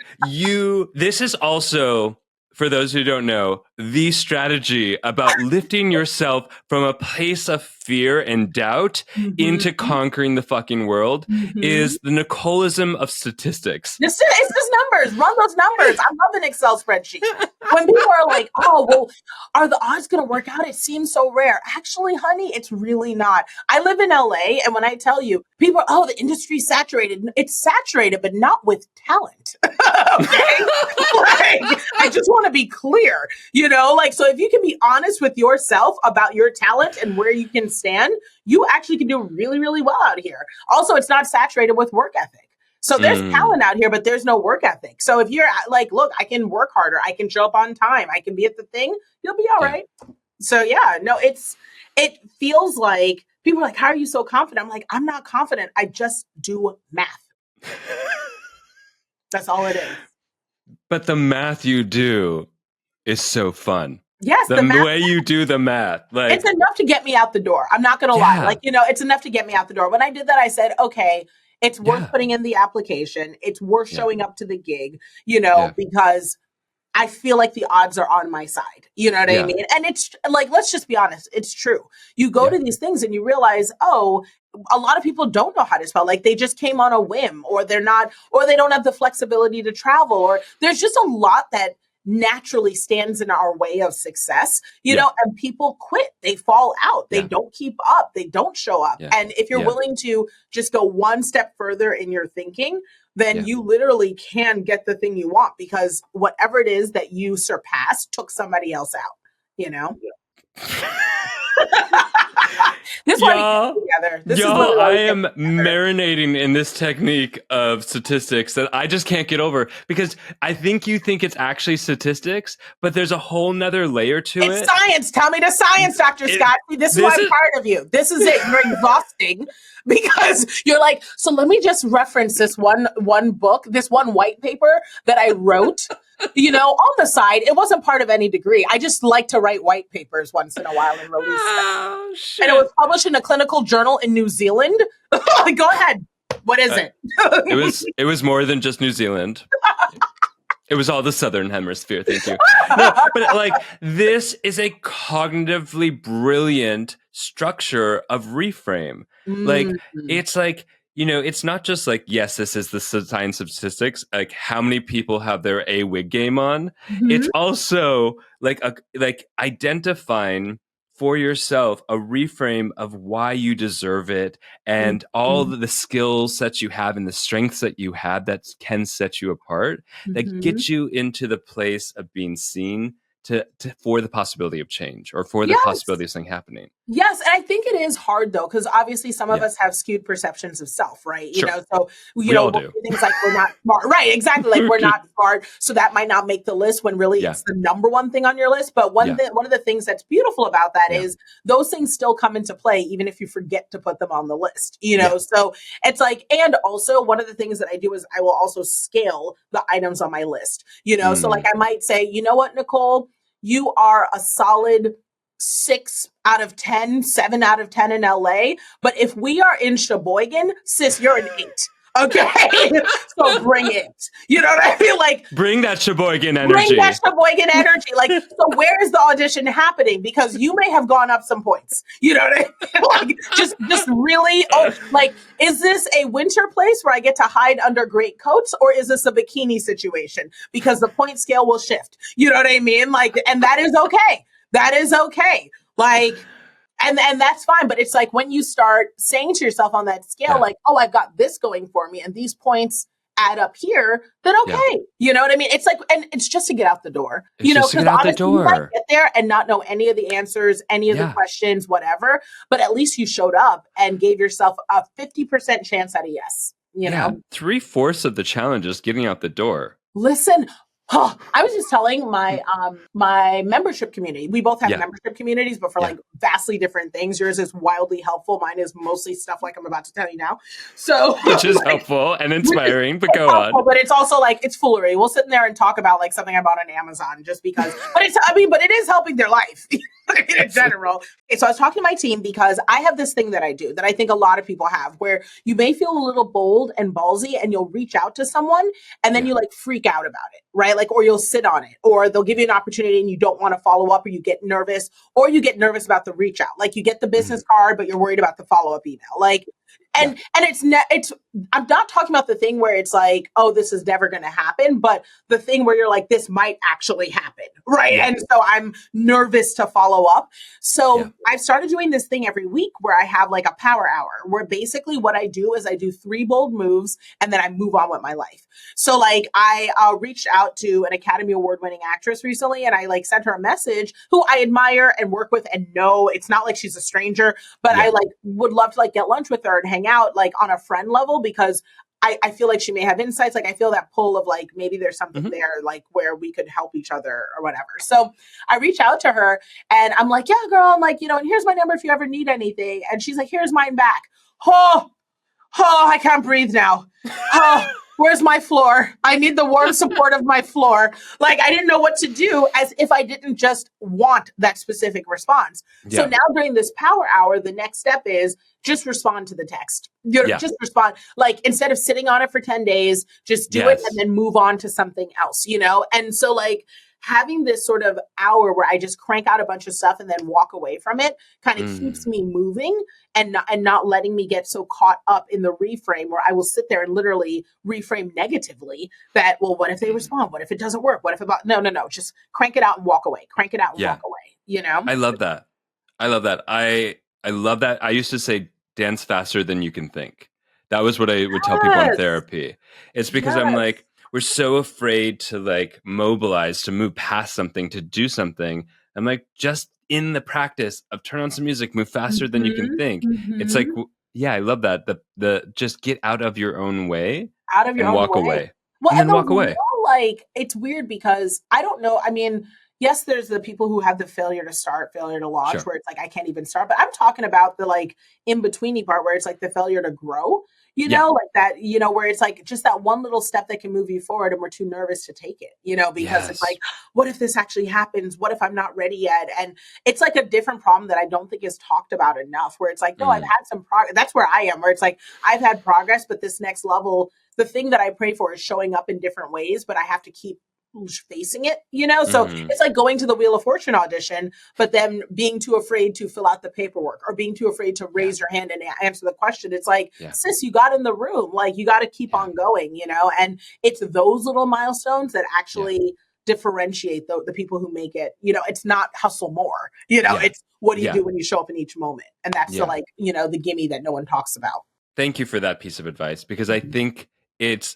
this is also, for those who don't know, the strategy about lifting yourself from a place of fear and doubt into conquering the fucking world is the Nicolism of statistics.
It's just numbers. Run those numbers. I love an Excel spreadsheet. When people are like, oh, well, are the odds going to work out? It seems so rare. Actually, honey, it's really not. I live in LA, and when I tell you, people are, oh, the industry's saturated. It's saturated, but not with talent. Okay? Like, I just want to be clear, like, so if you can be honest with yourself about your talent and where you can stand, you actually can do really, really well out here. Also, it's not saturated with work ethic. So there's talent out here, but there's no work ethic. So if you're like, look, I can work harder. I can show up on time. I can be at the thing. You'll be all right. So yeah, no, it feels like people are like, how are you so confident? I'm like, I'm not confident. I just do math. That's all it is.
But the math you do is so fun.
Yes,
the way you do the math, like
it's enough to get me out the door. I'm not going to lie. Like, it's enough to get me out the door. When I did that, I said, okay, it's worth putting in the application. It's worth showing up to the gig, because I feel like the odds are on my side. You know what I mean? And it's like, let's just be honest. It's true. You go to these things and you realize, oh, a lot of people don't know how to spell. Like they just came on a whim, or they don't have the flexibility to travel, or there's just a lot that naturally stands in our way of success, and people quit. They fall out. They don't keep up. They don't show up. And if you're willing to just go one step further in your thinking, then you literally can get the thing you want, because whatever it is that you surpassed took somebody else out, This is
y'all, I am marinating in this technique of statistics that I just can't get over, because I think you think it's actually statistics, but there's a whole nother layer to it.
It's science. Tell me the science, Dr. Scott. This is why I'm tired of you. This is it. You're exhausting, because you're like, so let me just reference this one book, this one white paper that I wrote, on the side. It wasn't part of any degree. I just like to write white papers once in a while and release them.
Shit.
And it was published in a clinical journal in New Zealand. Go ahead. What is it?
It was more than just New Zealand. It was all the Southern Hemisphere. Thank you. No, but like, this is a cognitively brilliant structure of reframe. Like, it's like, it's not just like, yes, this is the science of statistics. Like, how many people have their A wig game on? It's also like identifying for yourself a reframe of why you deserve it, and all the skills that you have and the strengths that you have that can set you apart, that get you into the place of being seen for the possibility of change, or for the possibility of something happening.
Yes. And I think it is hard though, because obviously some of us have skewed perceptions of self, right? So we all do. Things like we're not smart. Right, exactly. Like we're not smart. So that might not make the list when really it's the number one thing on your list. But one of the things that's beautiful about that is those things still come into play, even if you forget to put them on the list, So it's like, and also one of the things that I do is I will also scale the items on my list, So like I might say, you know what, Nicole, you are a solid 6 out of 10, 7 out of 10 in LA. But if we are in Sheboygan, sis, you're an 8. Okay. So bring it. You know what I mean? Like,
bring that Sheboygan
bring
energy.
that Sheboygan energy. Like, so where is the audition happening? Because you may have gone up some points. You know what I mean? Like, just really, like, is this a winter place where I get to hide under great coats, or is this a bikini situation? Because the point scale will shift. You know what I mean? Like, and that is okay. That is okay. Like, and that's fine. But it's like when you start saying to yourself on that scale, like, oh, I've got this going for me, and these points add up here, then okay. You know what I mean? It's like, and it's just to get out the door.
It's
you know,
just to
because
get out the
honestly, you
door.
might get there and not know any of the answers, any of the questions, whatever. But at least you showed up and gave yourself a 50% chance at a yes. You know,
3/4 of the challenge is getting out the door.
Listen, I was just telling my my membership community. We both have membership communities, but for like vastly different things. Yours is wildly helpful. Mine is mostly stuff like I'm about to tell you now. So
which is helpful and inspiring, but go on.
But it's also like it's foolery. We'll sit in there and talk about like something I bought on Amazon just because. But it's but it is helping their life in general. Okay, so I was talking to my team because I have this thing that I do that I think a lot of people have, where you may feel a little bold and ballsy, and you'll reach out to someone, and then you like freak out about it, right? Like, or you'll sit on it, or they'll give you an opportunity and you don't want to follow up, or you get nervous, or you get nervous about the reach out. Like you get the business card, but you're worried about the follow up email. Like, and it's I'm not talking about the thing where it's like, oh, this is never going to happen, but the thing where you're like, this might actually happen, right? And so I'm nervous to follow up. So I've started doing this thing every week where I have like a power hour, where basically what I do is I do 3 bold moves and then I move on with my life. So like I reached out to an Academy Award winning actress recently, and I like sent her a message, who I admire and work with and know. It's not like she's a stranger, but I like would love to like get lunch with her and hang out like on a friend level, because I feel like she may have insights. Like I feel that pull of like, maybe there's something there, like where we could help each other or whatever. So I reach out to her and I'm like, yeah, girl, I'm like, you know, and here's my number if you ever need anything. And she's like, here's mine back. Oh, I can't breathe now. Oh, where's my floor? I need the warm support of my floor. Like I didn't know what to do, as if I didn't just want that specific response. So now during this power hour, the next step is just respond to the text. Just respond. Like instead of sitting on it for 10 days, just do it and then move on to something else, you know? And so like having this sort of hour where I just crank out a bunch of stuff and then walk away from it kind of keeps me moving and not letting me get so caught up in the reframe, where I will sit there and literally reframe negatively that, well, what if they respond? What if it doesn't work? What if no, just crank it out and walk away. Crank it out and walk away, you know?
I love that. I love that. I used to say dance faster than you can think. That was what I would tell people in therapy. It's because I'm like, we're so afraid to like mobilize, to move past something, to do something. I'm like, just in the practice of turn on some music, move faster than you can think. It's like, I love that. The just get out of your own way,
out of your own
walk
way.
away.
Well,
and then walk away.
Like it's weird because I don't know. I mean, yes, there's the people who have the failure to start, failure to launch, where it's like, I can't even start. But I'm talking about the like in-betweeny part where it's like the failure to grow, you know, like that, you know, where it's like just that one little step that can move you forward, and we're too nervous to take it, you know, because it's like, what if this actually happens? What if I'm not ready yet? And it's like a different problem that I don't think is talked about enough, where it's like, no, I've had some progress. That's where I am, where it's like, I've had progress, but this next level, the thing that I pray for is showing up in different ways, but I have to keep facing it, you know? So it's like going to the Wheel of Fortune audition, but then being too afraid to fill out the paperwork, or being too afraid to raise your hand and answer the question. It's like, sis, you got in the room, like you got to keep on going, you know? And it's those little milestones that actually differentiate the people who make it. You know, it's not hustle more, you know, it's what do you do when you show up in each moment? And that's the like, you know, the gimme that no one talks about.
Thank you for that piece of advice, because I think it's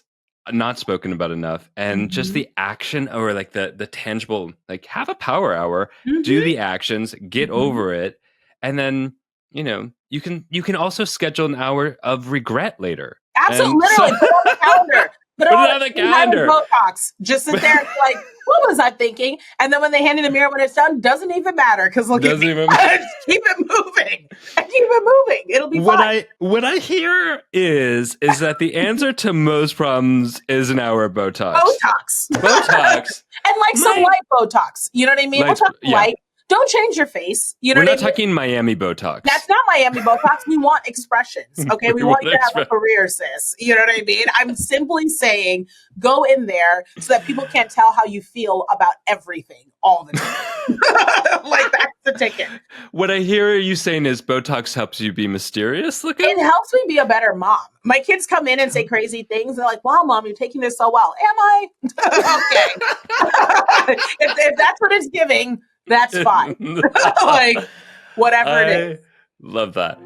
not spoken about enough. And just the action, or like the tangible, like have a power hour, do the actions, get over it. And then, you know, you can also schedule an hour of regret later.
Absolutely. Put it on the calendar. Put it on the calendar. Botox. Just sit there and be like, what was I thinking? And then when they hand you the mirror when it's done, doesn't even matter, because look at me. Keep it moving. And keep it moving. It'll be fine.
What I hear is that the answer to most problems is an hour of Botox.
Botox. And like some light Botox. You know what I mean? We'll talk light. Don't change your face. You know
We're
what I
not
mean?
talking Miami Botox.
That's not Miami Botox. We want expressions. Okay. We want you to have a career, sis. You know what I mean? I'm simply saying go in there so that people can't tell how you feel about everything all the time. Like, that's the ticket.
What I hear you saying is Botox helps you be mysterious looking?
It helps me be a better mom. My kids come in and say crazy things. They're like, wow, Mom, you're taking this so well. Am I? Okay. if that's what it's giving, that's fine. Like, whatever it is.
Love that.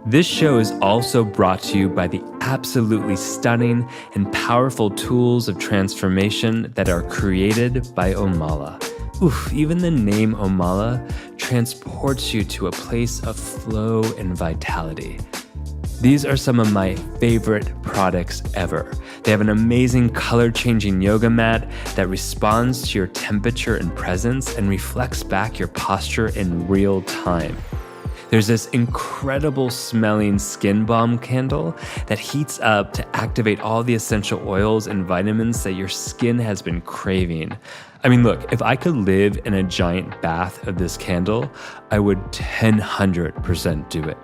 This show is also brought to you by the absolutely stunning and powerful tools of transformation that are created by Omala. Oof, even the name Omala transports you to a place of flow and vitality. These are some of my favorite products ever. They have an amazing color-changing yoga mat that responds to your temperature and presence and reflects back your posture in real time. There's this incredible smelling skin balm candle that heats up to activate all the essential oils and vitamins that your skin has been craving. I mean, look, if I could live in a giant bath of this candle, I would 100% do it.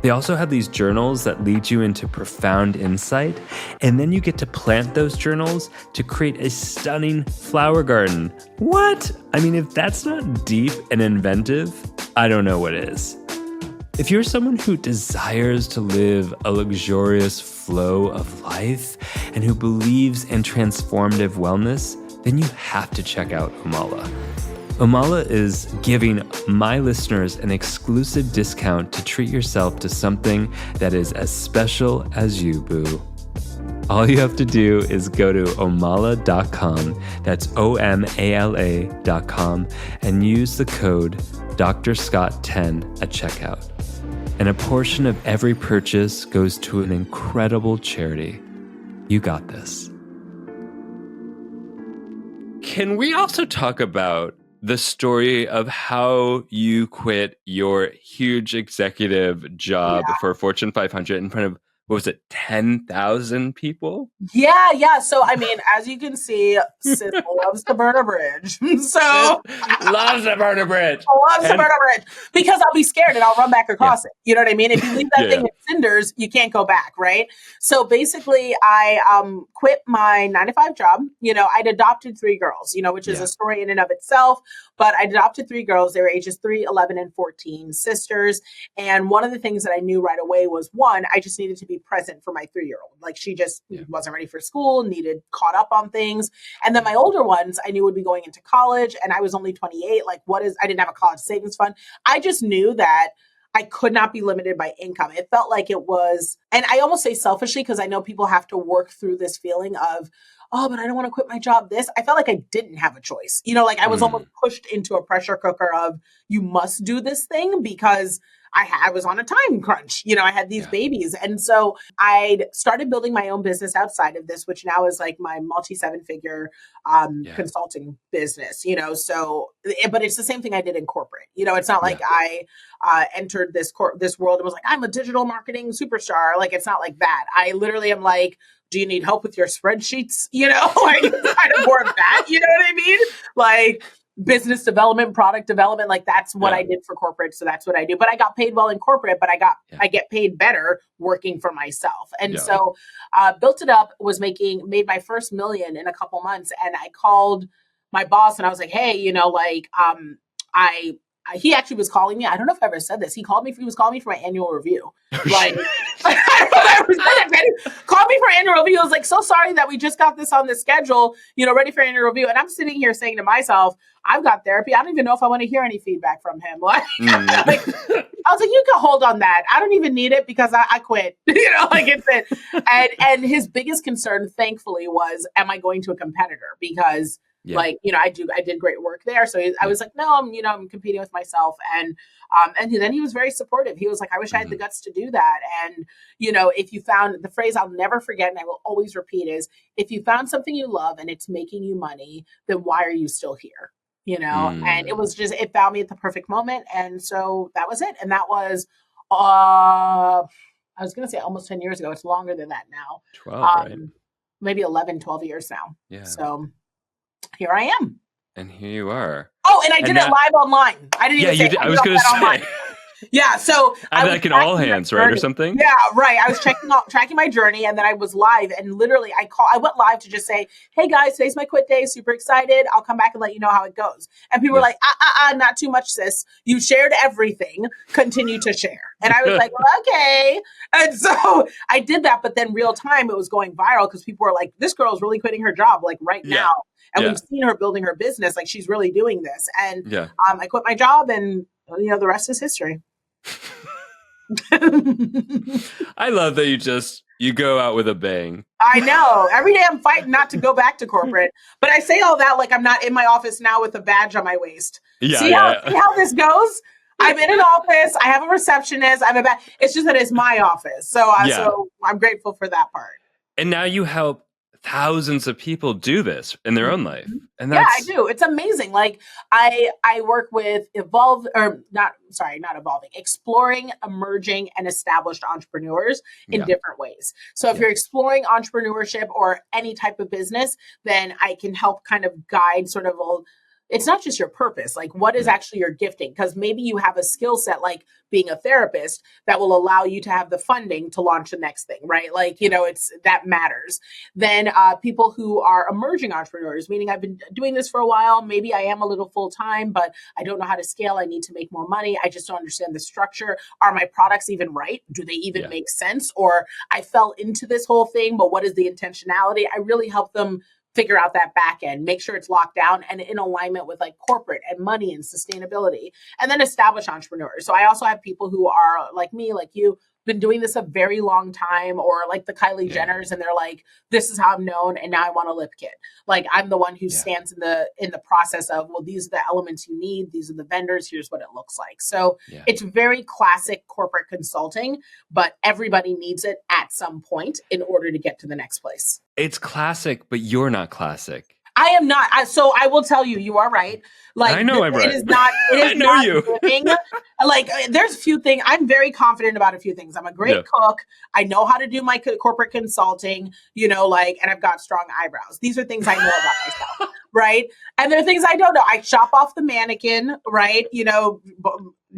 They also have these journals that lead you into profound insight, and then you get to plant those journals to create a stunning flower garden. What? I mean, if that's not deep and inventive, I don't know what is. If you're someone who desires to live a luxurious flow of life and who believes in transformative wellness, then you have to check out Omala. Omala is giving my listeners an exclusive discount to treat yourself to something that is as special as you, boo. All you have to do is go to omala.com, that's OMALA.com, and use the code DrScott10 at checkout. And a portion of every purchase goes to an incredible charity. You got this. Can we also talk about the story of how you quit your huge executive job for Fortune 500 in front of, what was it, 10,000 people?
Yeah. So, I mean, as you can see, Sis loves to burn a bridge. So,
loves to burn a bridge.
Loves to burn a bridge because I'll be scared and I'll run back across it. You know what I mean? If you leave that thing in cinders, you can't go back, right? So basically, I quit my 9-to-5 job. You know, I'd adopted 3 girls, you know, which is a story in and of itself. But I adopted 3 girls. They were ages 3, 11, and 14, sisters. And one of the things that I knew right away was, one, I just needed to be present for my 3-year-old. Like, she just wasn't ready for school, needed caught up on things. And then my older ones, I knew would be going into college, and I was only 28. Like, I didn't have a college savings fund. I just knew that I could not be limited by income. It felt like it was, and I almost say selfishly, because I know people have to work through this feeling of, oh, but I don't want to quit my job. I felt like I didn't have a choice. You know, like I was almost pushed into a pressure cooker of, you must do this thing because I was on a time crunch. You know, I had these babies. And so I started building my own business outside of this, which now is like my multi-7-figure consulting business, you know. So, but it's the same thing I did in corporate. You know, it's not like I entered this world and was like, I'm a digital marketing superstar. Like, it's not like that. I literally am like, do you need help with your spreadsheets? You know, like it's kind of more of that, you know what I mean? Like, business development, product development, like that's what I did for corporate. So that's what I do. But I got paid well in corporate, but I get paid better working for myself. And so built it up, made my first $1 million in a couple months. And I called my boss and I was like, hey, you know, like, he actually was calling me. I don't know if I ever said this. He was calling me for my annual review. Like, I don't know if I ever said it. Called me for annual review. I was like, so sorry that we just got this on the schedule, you know, ready for annual review. And I'm sitting here saying to myself, I've got therapy. I don't even know if I want to hear any feedback from him. Like, I was like, you can hold on that. I don't even need it because I quit. You know, like it's it. And his biggest concern, thankfully, was, am I going to a competitor? Because like, you know, I did great work there. So I was like, no, I'm competing with myself. And then he was very supportive. He was like, I wish I had the guts to do that. And, you know, if you found the phrase I'll never forget, and I will always repeat is, if you found something you love and it's making you money, then why are you still here? You know, and it found me at the perfect moment. And so that was it. And that was, I was going to say almost 10 years ago. It's longer than that now.
12, right?
Maybe 11, 12 years now.
Yeah.
So here I am.
And here you are.
Oh, and I
And
did it
now,
live online. I didn't
yeah,
even say
you
it.
did.
I
I
did
was
all
going to
that online.
say,
Yeah, so I was
like an all
tracking my
hands, right? Or
journey.
something.
Yeah, right. I was tracking my journey, and then I was live, and literally, I went live to just say, "Hey guys, today's my quit day. Super excited. I'll come back and let you know how it goes." And people were
Yeah.
like, not too much, sis. You shared everything. Continue to share." And I was like, well, "Okay." And so I did that, but then real time, it was going viral because people were like, "This girl is really quitting her job like right
Yeah.
now." And
Yeah.
we've seen her building her business, like she's really doing this. And
Yeah.
I quit my job, and the rest is history.
I love that you go out with a bang.
I know. Every day I'm fighting not to go back to corporate. But I say all that like I'm not in my office now with a badge on my waist.
Yeah,
See
yeah.
how this goes? I'm in an office. I have a receptionist. I have a badge. It's just that it's my office. So
Yeah.
so I'm grateful for that part.
And now you help thousands of people do this in their own life.
Mhm.
And
Yeah, I
that's,
do. It's amazing. Like I work with not evolving, exploring, emerging, and established entrepreneurs in
yeah,
different ways. So if
yeah,
you're exploring entrepreneurship or any type of business, then I can help kind of guide sort of it's not just your purpose, like what is
yeah,
actually your gifting? Because maybe you have a skill set like being a therapist that will allow you to have the funding to launch the next thing, right? Like,
yeah,
it's that matters. Then people who are emerging entrepreneurs, meaning I've been doing this for a while, maybe I am a little full time, but I don't know how to scale. I need to make more money. I just don't understand the structure. Are my products even right? Do they even
yeah,
make sense? Or I fell into this whole thing, but what is the intentionality? I really help them figure out that back end, make sure it's locked down and in alignment with like corporate and money and sustainability, and then establish entrepreneurs. So I also have people who are like me, like you, been doing this a very long time, or like the Kylie
yeah,
Jenners, and they're like, this is how I'm known, and now I want a lip kit. Like I'm the one who
yeah,
stands in the process of, well, these are the elements you need, these are the vendors, here's what it looks like. So
yeah.
it's very classic corporate consulting, but everybody needs it at some point in order to get to the next place.
It's classic, but you're not classic.
I am not. So I will tell you, you are right.
I
Like
know I'm
it
right.
is not. It
I
is
know
not
you.
giving. Like there's a few things. I'm very confident about a few things. I'm a great
Yeah.
cook. I know how to do my corporate consulting. And I've got strong eyebrows. These are things I know about myself, right? And there are things I don't know. I shop off the mannequin, right?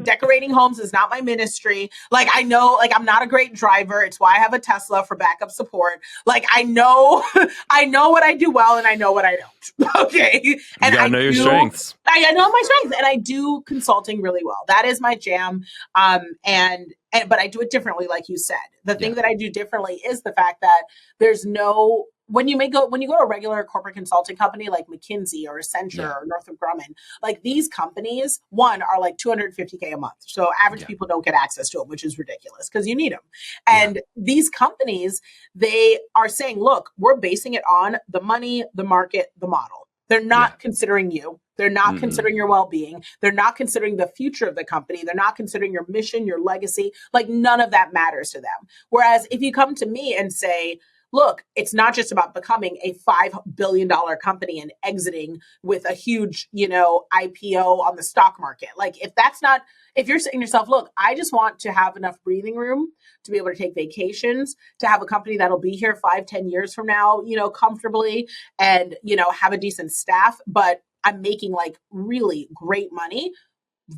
Decorating homes is not my ministry. Like I know, like I'm not a great driver. It's why I have a Tesla for backup support. Like I know, I know what I do well and I know what I don't. Okay.
You
And
gotta know your strengths.
I know my strengths and I do consulting really well. That is my jam. But I do it differently, like you said. The thing
Yeah.
that I do differently is the fact that there's no when you go to a regular corporate consulting company like McKinsey or Accenture
Yeah.
or Northrop Grumman, like these companies, one are like 250K a month. So average
Yeah.
people don't get access to them, which is ridiculous because you need them.
Yeah.
And these companies, they are saying, look, we're basing it on the money, the market, the model. They're
Yeah.
not considering you. They're not
Mm-mm.
considering your well-being. They're not considering the future of the company. They're not considering your mission, your legacy. Like none of that matters to them. Whereas if you come to me and say, look, it's not just about becoming a $5 billion company and exiting with a huge, IPO on the stock market. Like if you're saying to yourself, look, I just want to have enough breathing room to be able to take vacations, to have a company that'll be here 5-10 years from now, comfortably and, have a decent staff, but I'm making like really great money,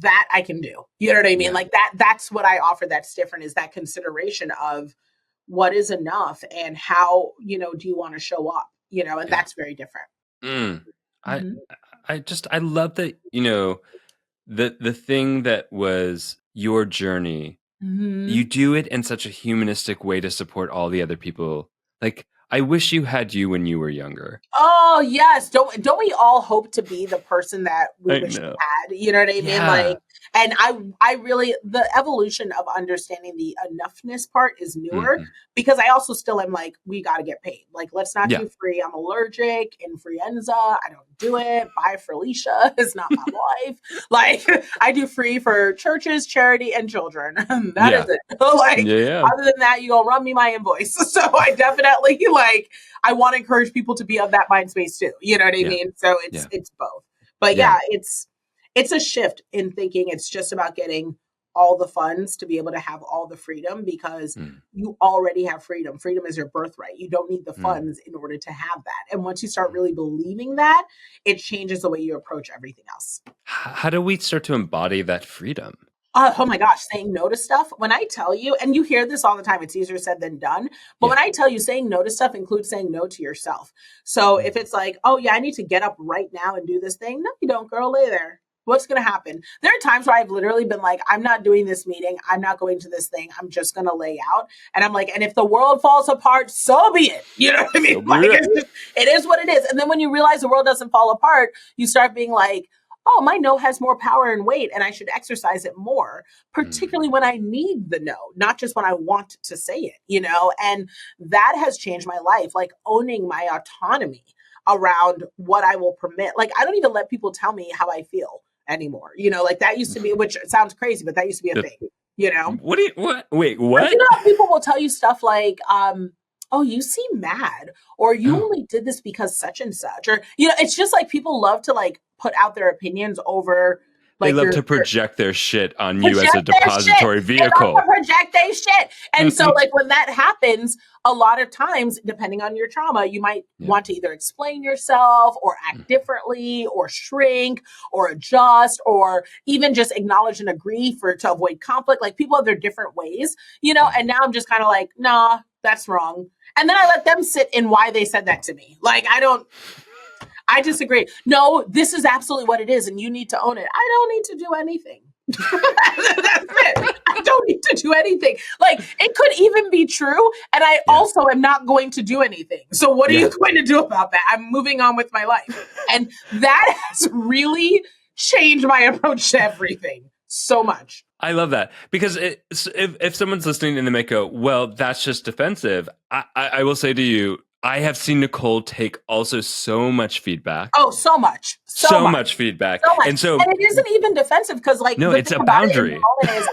that I can do. You know what I mean?
Yeah.
Like that's what I offer that's different, is that consideration of what is enough and how, do you want to show up, and
Yeah.
that's very different.
Mm. I
Mhm.
I love that, the thing that was your journey, you
Mhm.
do it in such a humanistic way to support all the other people. Like, I wish you had you when you were younger.
Oh yes. Don't we all hope to be the person that we
I
wish we
know.
had? You know what I mean? Like,
Yeah.
and I really, the evolution of understanding the enoughness part is newer,
Hmm.
because I also still am like, we got to get paid. Like, let's not
Yeah.
do free. I'm allergic, influenza. I don't do it. Bye, Felicia. It's not my life. Like, I do free for churches, charity, and children. That is
Yeah.
it. Like,
Yeah. Yeah.
other than that, you gonna run me my invoice. So I definitely like, I want to encourage people to be of that mind space too. You know what I
Yeah.
mean? So
Yeah.
it's both. But
Yeah.
yeah, it's a shift in thinking. It's just about getting all the funds to be able to have all the freedom because you already have freedom. Freedom is your birthright. You don't need the funds in order to have that. And once you start really believing that, it changes the way you approach everything else.
How do we start to embody that freedom?
Oh my gosh, saying no to stuff. When I tell you, and you hear this all the time, it's easier said than done. But when I tell you saying no to stuff includes saying no to yourself. So if it's like, oh yeah, I need to get up right now and do this thing. No, you don't, girl, lay there. What's going to happen? There are times where I've literally been like, I'm not doing this meeting. I'm not going to this thing. I'm just going to lay out. And I'm like, and if the world falls apart, so be it. You know what I mean? Like, it is what it is. And then when you realize the world doesn't fall apart, you start being like, oh, my no has more power and weight and I should exercise it more, particularly when I need the no, not just when I want to say it, you know? And that has changed my life, like owning my autonomy around what I will permit. Like, I don't even let people tell me how I feel anymore. You know, like that used to be, which sounds crazy, but that used to be a thing, you know?
Wait, what?
But, you know, people will tell you stuff like, oh, you seem mad, or you only did this because such and such, or, you know, it's just like people love to like put out their opinions over. Like
they love to project their shit on you as a depository vehicle.
They love to project their shit. And so like when that happens, a lot of times, depending on your trauma, you might want to either explain yourself or act differently or shrink or adjust or even just acknowledge and agree to avoid conflict. Like people have their different ways, you know, and now I'm just kind of like, nah, that's wrong. And then I let them sit in why they said that to me. Like, I disagree. No, this is absolutely what it is, and you need to own it. I don't need to do anything. That's it. I don't need to do anything. Like, it could even be true, and I also am not going to do anything. So what are you going to do about that? I'm moving on with my life. And that has really changed my approach to everything so much.
I love that because if someone's listening and they might go, well, that's just defensive. I will say to you, I have seen Nicole take also so much feedback.
Oh, so much. So
much feedback.
So much. And it isn't even defensive because like,
no, it's a boundary.
Is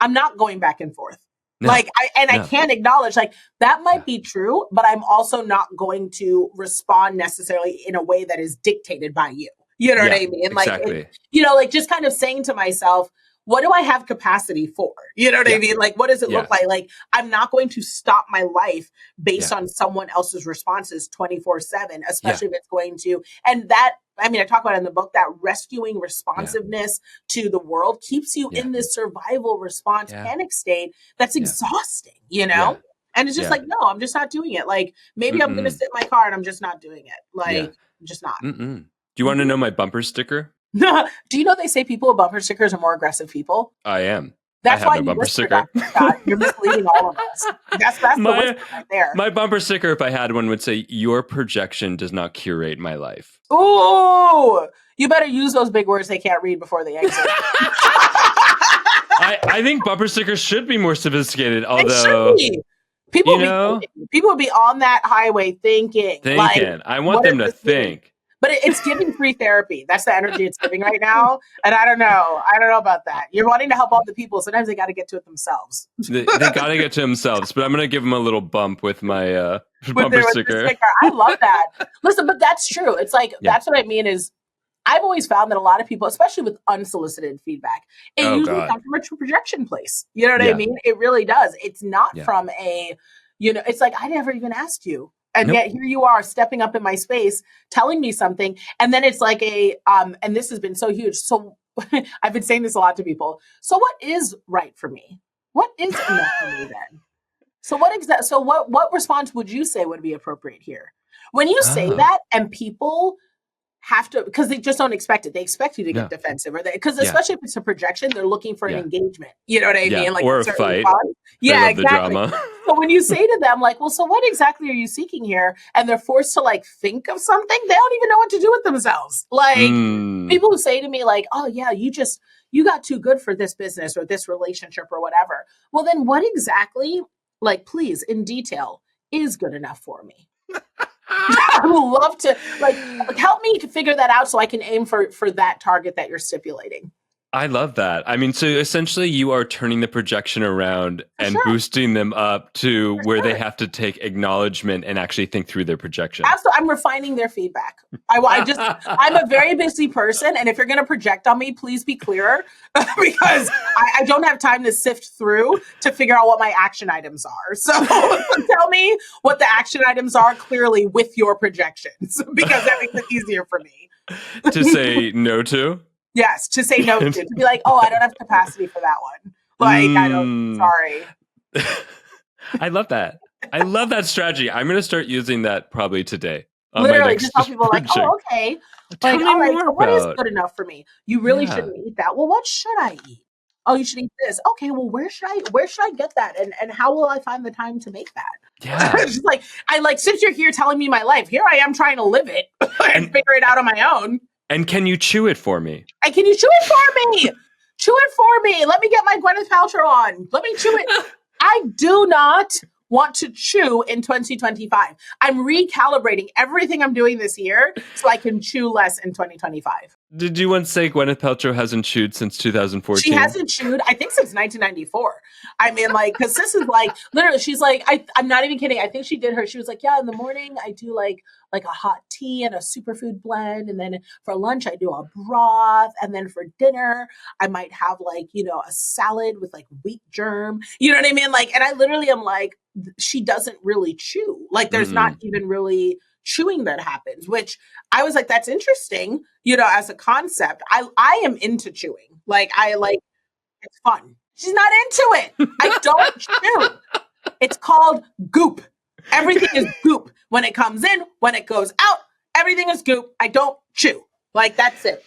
I'm not going back and forth. No, like, I can't acknowledge like that might be true, but I'm also not going to respond necessarily in a way that is dictated by you. You know what I mean? Like,
exactly.
You know, like just kind of saying to myself, what do I have capacity for? You know what I mean? Like, what does it look like? Like, I'm not going to stop my life based on someone else's responses 24/7, especially if it's going to, and that, I mean, I talk about it in the book, that rescuing responsiveness to the world keeps you in this survival response panic state that's exhausting, you know? And it's just like, no, I'm just not doing it. Like, maybe I'm going to sit in my car and I'm just not doing it. Like, I'm just not.
Do you want to know my bumper sticker?
Do you know they say people with bumper stickers are more aggressive people?
I am.
That's why
no bumper sticker.
You're misleading all of us. That's the whisper right there.
My bumper sticker, if I had one, would say, your projection does not curate my life.
Ooh, you better use those big words they can't read before they exit.
I think bumper stickers should be more sophisticated, although...
People would be on that highway thinking. Like,
I want them to think.
But it's giving free therapy. That's the energy it's giving right now. And I don't know about that. You're wanting to help all the people. Sometimes they got to get to it themselves.
They got to get to themselves. But I'm going to give them a little bump with my bumper sticker.
I love that. Listen, but that's true. It's like, that's what I mean is I've always found that a lot of people, especially with unsolicited feedback, it usually comes from a projection place. You know what I mean? It really does. It's not from it's like, I never even asked you. And yet here you are stepping up in my space, telling me something. And then it's like and this has been so huge. So I've been saying this a lot to people. So what is right for me? What is enough for me then? So what response would you say would be appropriate here? When you say that and people have to, because they just don't expect it. They expect you to get defensive, or because especially if it's a projection, they're looking for an engagement. You know what I mean? Like,
or a fight.
Yeah, exactly. So when you say to them, like, well, so what exactly are you seeking here? And they're forced to like think of something, they don't even know what to do with themselves. Like people who say to me, like, oh yeah, you got too good for this business or this relationship or whatever. Well, then what exactly, like, please, in detail, is good enough for me? I would love to like help me to figure that out so I can aim for that target that you're stipulating.
I love that. I mean, so essentially you are turning the projection around and boosting them up to where they have to take acknowledgement and actually think through their projection.
Absolutely. I'm refining their feedback. I'm a very busy person. And if you're going to project on me, please be clearer because I don't have time to sift through to figure out what my action items are. So tell me what the action items are clearly with your projections because that makes it easier for me.
To say no to?
Yes, to say no to be like, oh, I don't have capacity for that one. Like, I don't, sorry.
I love that. I love that strategy. I'm going to start using that probably today.
Literally, just tell people like, oh, okay. Like, all right, so what is good enough for me? You really shouldn't eat that. Well, what should I eat? Oh, you should eat this. Okay, well, where should I get that? And how will I find the time to make that?
Yeah.
Just like, since you're here telling me my life, here I am trying to live it and figure it out on my own.
And can you chew it for me?
And can you chew it for me? Chew it for me. Let me get my Gwyneth Paltrow on. Let me chew it. I do not want to chew in 2025. I'm recalibrating everything I'm doing this year so I can chew less in 2025.
Did you once say Gwyneth Paltrow hasn't chewed since 2014?
She hasn't chewed, I think, since 1994. I mean, like, because this is like, literally, she's like, I'm not even kidding. I think she was like, yeah, in the morning, I do like a hot tea and a superfood blend. And then for lunch, I do a broth. And then for dinner, I might have like, a salad with like wheat germ. You know what I mean? Like, and I literally am like, she doesn't really chew. Like, there's not even really chewing that happens, which I was like, that's interesting, as a concept. I am into chewing. Like, it's fun. She's not into it. I don't chew. It's called goop. Everything is goop. When it comes in, when it goes out, everything is goop. I don't chew. Like, that's it.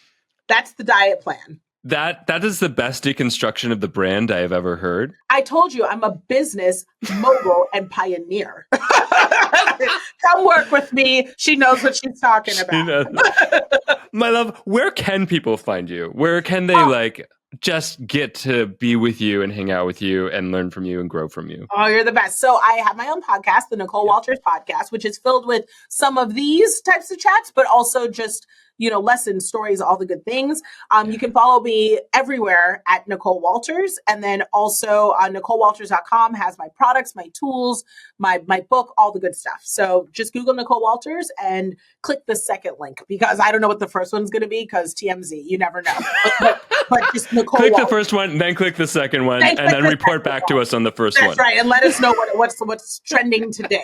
That's the diet plan.
That is the best deconstruction of the brand I have ever heard.
I told you I'm a business mogul and pioneer. Come work with me. She knows what she's talking about.
My love, where can people find you? Where can they just get to be with you and hang out with you and learn from you and grow from you?
Oh, you're the best. So I have my own podcast, the Nicole Walters podcast, which is filled with some of these types of chats, but also just lessons, stories, all the good things. You can follow me everywhere at Nicole Walters. And then also NicoleWalters.com has my products, my tools, my book, all the good stuff. So just Google Nicole Walters and click the second link because I don't know what the first one's going to be because TMZ, you never know. But just Nicole
Click
Walters.
The first one, then click the second one, and then report back to us on the first one.
That's right. And let us know what's trending today.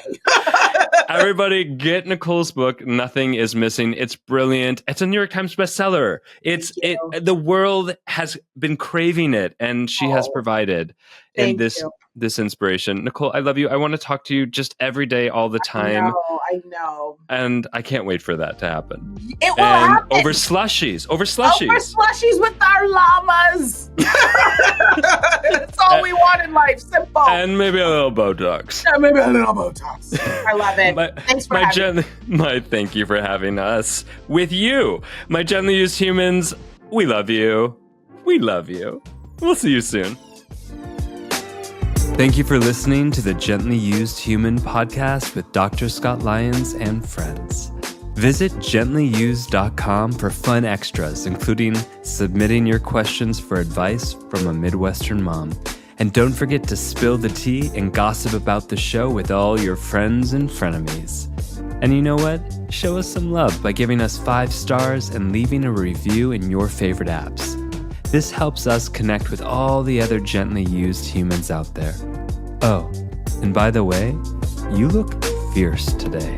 Everybody get Nicole's book, Nothing is Missing. It's brilliant. It's a New York Times bestseller. The world has been craving it, and she has provided this inspiration. Nicole, I love you. I want to talk to you just every day, all the time.
I know.
And I can't wait for that to happen.
It will happen.
Over slushies.
Over slushies with our llamas. That's all we want in life. Simple.
And maybe a little Botox.
I love it. Thanks for having me.
Thank you for having us with you. My gently used humans, we love you. We love you. We'll see you soon. Thank you for listening to the Gently Used Human podcast with Dr. Scott Lyons and friends. Visit gentlyused.com for fun extras, including submitting your questions for advice from a Midwestern mom. And don't forget to spill the tea and gossip about the show with all your friends and frenemies. And you know what? Show us some love by giving us 5 stars and leaving a review in your favorite apps. This helps us connect with all the other gently used humans out there. Oh, and by the way, you look fierce today.